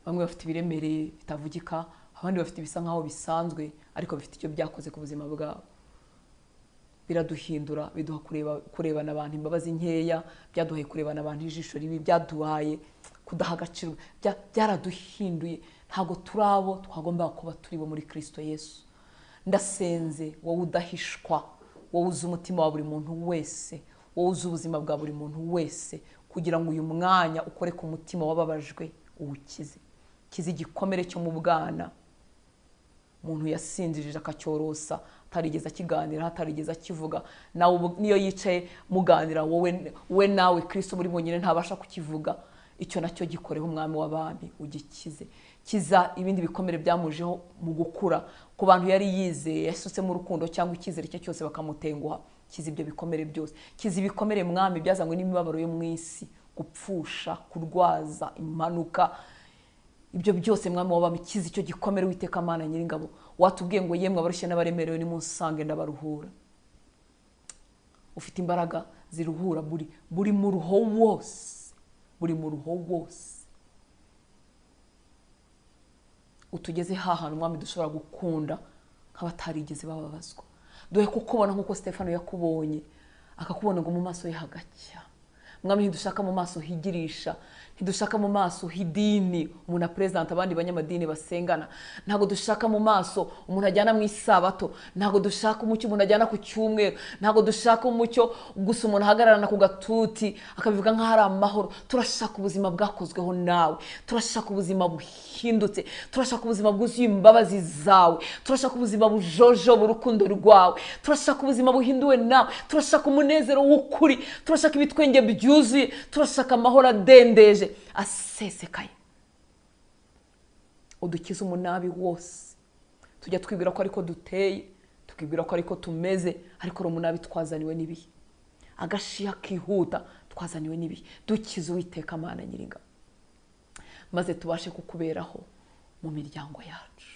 bamwe bafite ibiremereye bitavugika, abandi bafite ibisa nkaho bisanzwe, ariko bifite icyo byakoze ku buzima bwabo. Biraduhindura, biduha kurebana abantu imbabazi nkeya, byaduhaye kurebana abantu ijisho ribi, byaduhaye kudaha agaciro, byaraduhinduye. Ntabwo turabo twagomba kuba turi bo muri Kristo Yesu. Ndasenze wowe udahishwa, wowe uzi umutima wa buri muntu wese, wowe uzi ubuzima bwa buri muntu wese, kugira ngo uyu mwanya ukore ku mutima wababajwe uwukize. Kize igikomere cyo mu bwana umuntu yasinzirije akacyorosa, atarigeze akiganira, atarigeze akivuga. Nawe niyo yicaye muganira, wowe nawe Kristo muri bonyine ntabasha kukivuga. Icyo nacyo gikoreho umwami w'abami, ugikize. Kiza ibindi bikomere byamujeho mu gukura, ku bantu yari yizeye, yasutse mu rukundo cyangwa icyizere cye cyose bakamutenguha. Kiza ibyo bikomere byose. Kiza ibikomere mwami byazanywe n'imibabaro yo mu isi, gupfusha, kurwaza, impanuka. Ibyo byose mwami w'abami, kiza icyo gikomere. Uwiteka Mana Nyiringabo, watubwiye ngo yemwe abarushye n'abaremerewe nimunsange ndabaruhura. Ufite imbaraga ziruhura buri mu ruho wose, buri mu ruho wose. Utugeze hahantu mwami dushobora gukunda nk'abatarigeze bababazwa. Duhe kukubona nk'uko Stefano yakubonye, akakubona ngo mu maso ye hagacya. Mwami, ntidushaka mu maso higirisha, ntidushaka mu maso hidini umuntu apresenta abandi banyamadini basengana, ntago dushaka mu maso umuntu ajyana mu isabato, ntago dushaka umucyo umuntu ajyana ku cyumweru, ntago dushaka umucyo gusa umuntu ahagararana ku gatuti akabivuga nka hari amahoro. Turashaka ubuzima bwakozweho nawe, turashaka ubuzima buhindutse, turashaka ubuzima bwuzuye imbabazi zawe, turashaka ubuzima bujojo urukundo rwawe, turashaka ubuzima buhinduwe nawe, turashaka umunezero w'ukuri, turashaka ibitwenge byuzuye, turashaka amahoro adendeje asesekaye. Udukize umunabi wose. Tujya twibwira ko ariko duteye, tukibwira ko ariko tumeze, ariko umunabi twazaniwe n'ibihe, agashiya kihuta twazaniwe n'ibihe. Dukize Uwiteka Mana Nyiringabo, maze tubashe kukuberaho mu miryango yacu.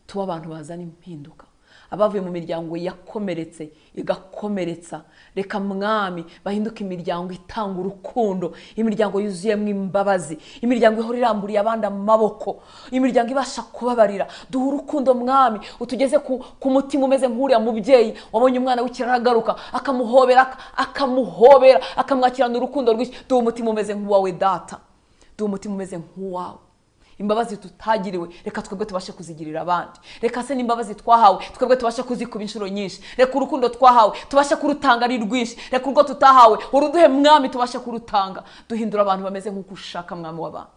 Tuba abantu bazana impinduka, abavuye mu miryango yakomeretse igakomeretsa. Reka mwami bahinduka imiryango itanga urukundo, imiryango yuzuyemo imbabazi, imiryango ihora iramburiye abandi amaboko, imiryango ibasha kubabarira. Duha urukundo mwami, utugeze ku mutima umeze nk'uriya mubyeyi wabonye umwana w'ikirara agaruka akamuhobera akamwakirana urukundo rwinshi. Duha umutima umeze nk'uwawe Data, duha umutima umeze nk'uwawe. imbabazi tutagiriwe reka twebwe tubashe kuzigirira abandi. Reka se n'imbabazi twahawe twebwe tubashe kuzikuba inshuro nyinshi. Reka urukundo twahawe tubashe kurutanga ari rwinshi. Reka urwo tutahawe uruduhe mwami tubashe kurutanga. Duhindura abantu bameze nk'uko ushaka mwami w'abantu.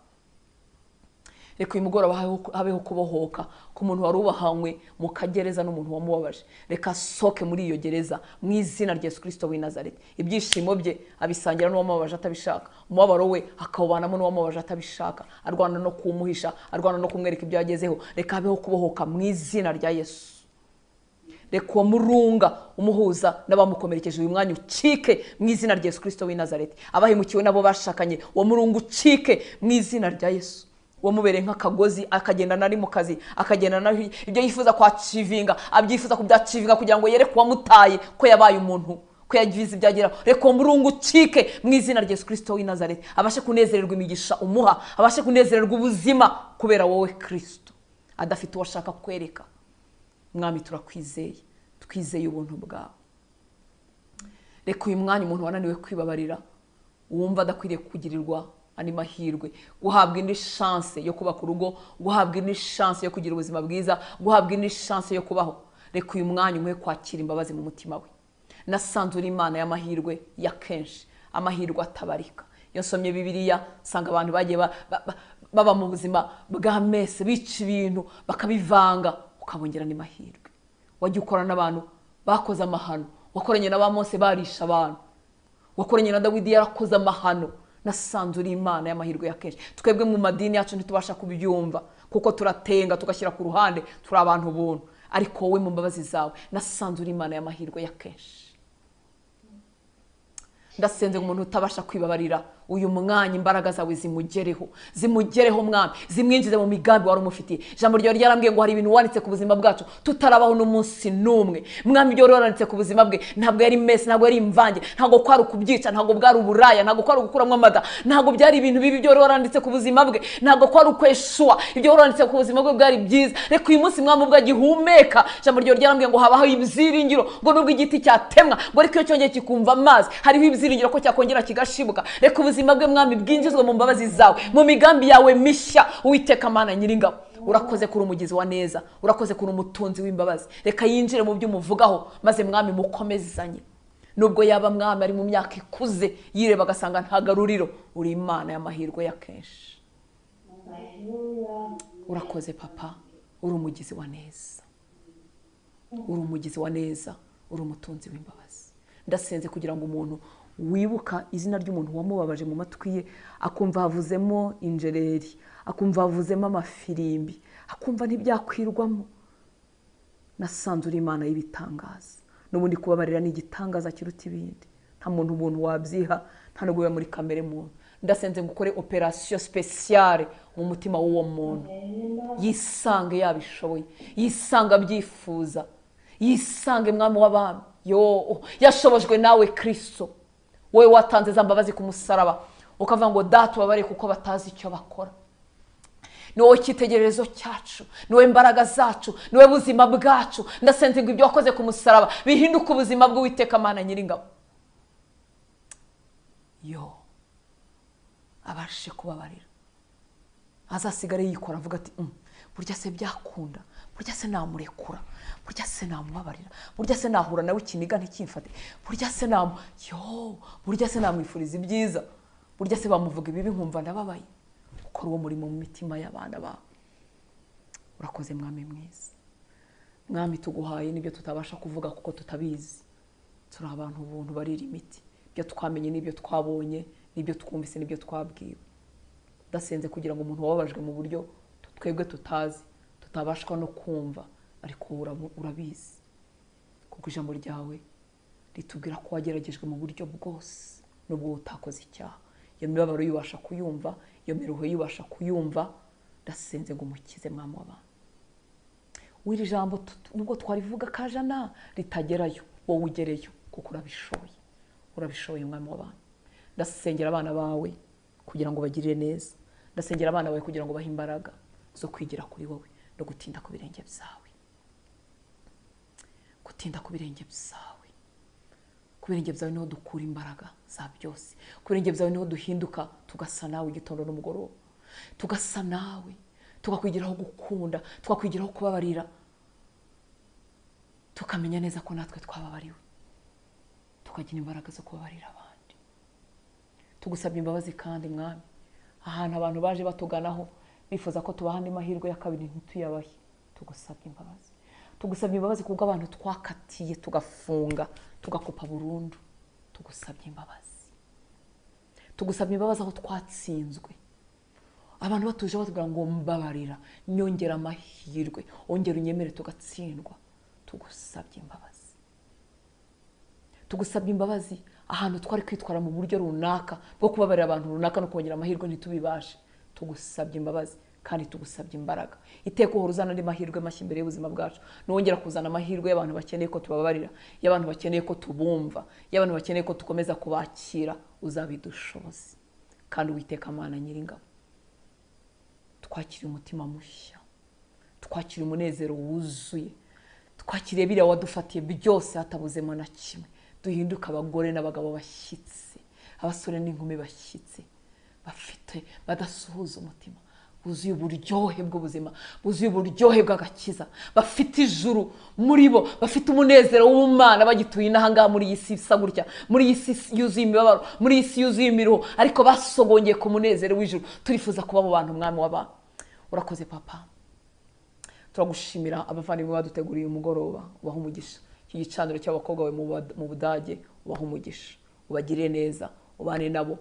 Reka uyu mugoroba habeho kubohoka ku muntu wari ubahanywe mu kagereza n'umuntu wamubabaje. Reka soke muri iyo gereza mu izina rya Yesu Kristo w'i Nazareti. Ibyishimo bye abisangira n'uwamubabaje atabishaka, umubabaro we akawubanamo n'uwamubabaje atabishaka, arwana no kumuhisha, arwana no kumwereka ibyo yagezeho. Reka habeho kubohoka mu izina rya Yesu. Reka uwo murunga umuhuza n'abamukomerekeje uyu mwanya ucike mu izina rya Yesu Kristo w'i Nazareti. Abahemukiwe nabo bashakanye uwo murunga ucike mu izina rya Yesu. Wamubere nk'akagozi akagenda nari mu kazi, akagenda nari ibyo yifuza kwachivinga, abyifuza kubyachivinga kugira ngo yereke uwamutaye ko yabaye umuntu, ko yagize ibyagera. Reka umurungu ucike mu izina rya Yesu Kristo w'i Nazareti. Abashe kunezererwa imigisha umuha, abashe kunezererwa ubuzima kubera wowe Kristo. Adafite uwo ashaka kwereka. Mwami turakwizeye, twizeye ubuntu bwawe. Reka uyu mwanya umuntu wananiwe kwibabarira, wumva adakwiriye kugirirwa ani mahirwe, guhabwa indi chance yo kuba ku rugo, guhabwa indi chance yo kugira ubuzima bwiza, guhabwa indi chance yo kubaho. Reka uyu mwanya umwe kwakira imbabazi mu mutima we. Nasanze uri Imana y'amahirwe ya kenshi, amahirwe atabarika. Iyo nsomye Bibiliya sanga abantu bagiye baba mu buzima bwa mese, bica ibintu bakabivanga, ukabongera ni mahirwe. Wajya ukora n'abantu bakoze amahano, wakoranye na ba Mose barisha abantu, wakoranye na Dawidi yarakoze amahano. Nasanze uri Imana y'amahirwe ya kenshi. Twebwe mu madini yacu ntitubasha kubyumva kuko turatenga tugashyira ku ruhande, turi abantu buntu, ariko wowe mu mbabazi zawe nasanze uri Imana y'amahirwe ya kenshi. Ndasenze umuntu utabasha kwibabarira uyu mwanya imbaraga zawe zimugereho mwami, zimwinjize mu migambi wari umufitiye. Ijambo ryawe ryarambwiye ngo hari ibintu wanitse ku buzima bwacu tutarabaho n'umunsi n'umwe. Mwami ibyo wanitse ku buzima bwe ntabwo yari mesi, ntabwo yari imvange, ntabwo kwari ukubyica, ntabwo bwari uburaya, ntabwo kwari gukuramo amada, ntabwo byari ibintu bibi byo wanitse ku buzima bwe, ntabwo kwari ukweshua. Ibyo wanitse ku buzima bwe bwari byiza. Reka uyu munsi mwami ubwo agihumeka, ijambo ryawe ryarambwiye ngo habaho ibyiringiro, ngo nubwo igiti cyatemwa ngo ariko iyo cyongeye kikumva amazi hariho ibyiringiro ko cyakongera kigashibuka. Reka ubuzima bwe mwami bwinjizwe mu mbabazi zawe, mu migambi yawe mishya. Uwiteka Mana nyiringabo, urakoze kuri umugizi wa neza, urakoze kuri umutunzi w'imbabazi. Reka yinjire mu byo umuvugaho, maze mwami mukomezanye. Nubwo yaba mwami ari mu myaka ikuze yireba agasanga ntagaruriro, uri Imana y'amahirwe ya kenshi. Urakoze papa, uri umugizi wa neza, uri umugizi wa neza, uri umutunzi w'imbabazi. Ndasenze kugira ngo umuntu wibuka izina ry'umuntu wamubabaje mu matwi ye, akumva havuzemo injereri, akumva havuzemo amafirimbi, akumva ntibyakwirwamo. Nasanze uri Imana y'ibitangaza. N'ubundi kubabarira ni igitangaza kiruta ibindi. Nta muntu ubuntu wabyiha, nta nubwo biba muri kamere muntu. Ndasenze ngo ukore operation spéciale mu mutima w'uwo muntu, yisange yabishoboye, yisanga byifuza, yisange mwami w'abami. Yo yashobojwe nawe Kristo, wowe watanze za mbabazi ku musaraba, ukavuga ngo data ubabare kuko batazi icyo bakora. Ni wowe cyitegererezo cyacu, ni wowe imbaraga zacu, ni wowe buzima bwacu. Ndasenze ngo ibyo wakoze ku musaraba bihinduke ubuzima bw'Uwiteka Mana nyiringabo. Yo abashe kubabarira, azasigare yikora avuga ati burya se byakunda, burya se namurekura, burya se namubabarira, burya se nahura nawe ikiniga ntikimfate, burya se burya se namwifuriza ibyiza, burya se bamuvuga ibibi nkumva ndababaye. Ukora uwo murimo mu mitima y'abana bawe. Urakoze mwami mwiza. Mwami tuguhaye nibyo tutabasha kuvuga kuko tutabizi, turi abantu ubuntu barira imiti. Ibyo twamenye n'ibyo twabonye, n'ibyo twumvise n'ibyo twabwiwe. Ndasenze kugira ngo umuntu wababajwe mu buryo twebwe tutazi, tutabashwa no kumva, ariko urabizi kuko ijambo ryawe ritubwira ko wageragejwe mu buryo bwose nubwo utakoze icyaha. Iyo mibabaro yubasha kuyumva, iyo miruho yubasha kuyumva. Ndasenze ngo umukize mwami w'abantu. Wiri jambo nubwo twarivuga kajana ritagerayo, wowe ugereyo kuko urabishoboye, urabishoboye mwami w'abantu. Ndasengera abana bawe kugira ngo bagirire neza, ndasengera abana bawe kugira ngo bahe imbaraga zo kwigira kuri wowe no gutinda ku birenge byawe, gutinda ku birenge byawe. Ku birenge byawe niho dukura imbaraga za byose, ku birenge byawe niho duhinduka tugasa nawe igitondo n'umugoroba, tugasa nawe tukakwigiraho gukunda, tukakwigiraho kubabarira, tukamenya neza ko natwe twababariwe, tukagira imbaraga zo kubabarira abandi. Tugusabye imbabazi kandi mwami, ahantu abantu baje batuganaho bifuza ko tubaha andi mahirwe ya kabiri ntituyabahe, tugusabye imbabazi. Tugusabye imbabazi kubwo abantu twakatiye tugafunga tugakupa burundu, tugusabye imbabazi. Tugusabye imbabazi aho twatsinzwe, abantu batuje batubwira ngo mbabarira, nyongera amahirwe, ongera unyemere tugatsindwa, tugusabye imbabazi. Tugusabye imbabazi ahantu twari kwitwara mu buryo runaka bwo kubabarira abantu runaka no kongera amahirwe ntitubibashe, tugusabye imbabazi kandi tugusabye imbaraga. Iteka uhora uzana andi mahirwe mashya imbere y'ubuzima bwacu, nongera kuzana amahirwe y'abantu bakeneye ko tubabarira, y'abantu bakeneye ko tubumva, y'abantu bakeneye ko tukomeza kubakira, uzabidushoboze. Kandi Uwiteka Mana Nyiringabo, twakire umutima mushya, twakire umunezero wuzuye, twakire biriya wadufatiye byose hatabuzemo na kimwe. Duhinduka abagore n'abagabo bashyitse, abasore n'inkumi bashyitse, bafite badasuhuza umutima, buzuye uburyohe bw'ubuzima, buzuye uburyohe bw'agakiza, bafite ijuru muri bo, bafite umunezero w'Imana bagituye n'ahangaha muri iyi si isa gutya, muri iyi si yuzuye imibabaro, muri iyi si yuzuye imiruho, ariko basogongeye ku munezero w'ijuru. Turifuza kuba mu bantu mwami w'abantu. Urakoze Papa, turagushimira abavandimwe baduteguriye umugoroba, ubaha umugisha. Iki gicaniro cy'abakobwa bawe mu Budage, ubaha umugisha, ubagirire neza, ubane nabo,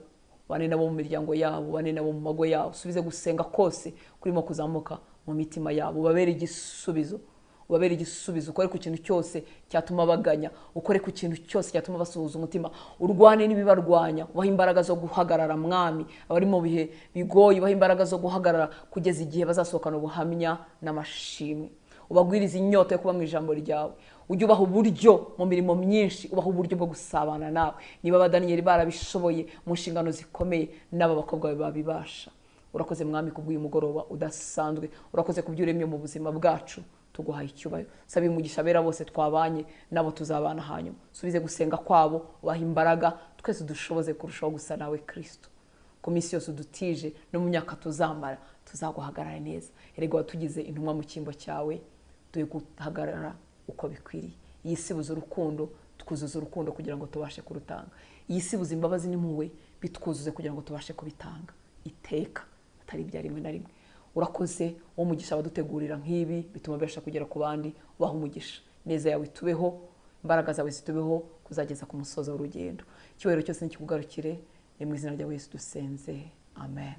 ubane nabo mu miryango yabo, ubane nabo mu mago yabo, usubize gusenga kose kurimo kuzamuka mu mitima yabo, ubabere igisubizo, ubabere igisubizo. Ukore ku kintu cyose cyatuma baganya, ukore ku kintu cyose cyatuma basuhuza umutima, urwane n'ibibarwanya, ubaha imbaraga zo guhagarara mwami, abari mu bihe bigoye, ubaha imbaraga zo guhagarara kugeza igihe bazasohokana ubuhamya n'amashimwe. Ubagwiriza inyota yo kuba mu ijambo ryawe, ujye ubaha uburyo mu mirimo myinshi, ubaha uburyo bwo gusabana nawe. Niba abadaniyeli barabishoboye mu nshingano zikomeye, n'aba bakobwa bawe babibasha. Urakoze mwami kubw'uyu mugoroba udasanzwe, urakoze kubyo uremye mu buzima bwacu, tuguhaye icyubahiro. Sabe umugisha abera bose twabanye nabo tuzabana hanyuma, subize gusenga kwabo, ubaha imbaraga, twese dushoboze kurushaho gusa nawe Kristo. Ku minsi yose udutije no mu myaka tuzamara, tuzaguhagarara neza. Erega watugize intumwa mu cyimbo cyawe, duhe guhagarara uko bikwiriye. Iyi si buze urukundo, twuzuze urukundo kugira ngo tubashe kurutanga. Iyi si buze imbabazi n'impuhwe, bitwuzuze kugira ngo tubashe kubitanga iteka, atari ibya rimwe na rimwe. Urakoze wo mugisha abadutegurira nk'ibi, bituma besha kugera ku bandi, ubaha umugisha. Neza yawe tubeho, imbaraga zawe zitubeho kuzageza ku musozo w'urugendo. Icyubahiro cyose nikikugarukire, ni mu izina rya Yesu dusenze, amen.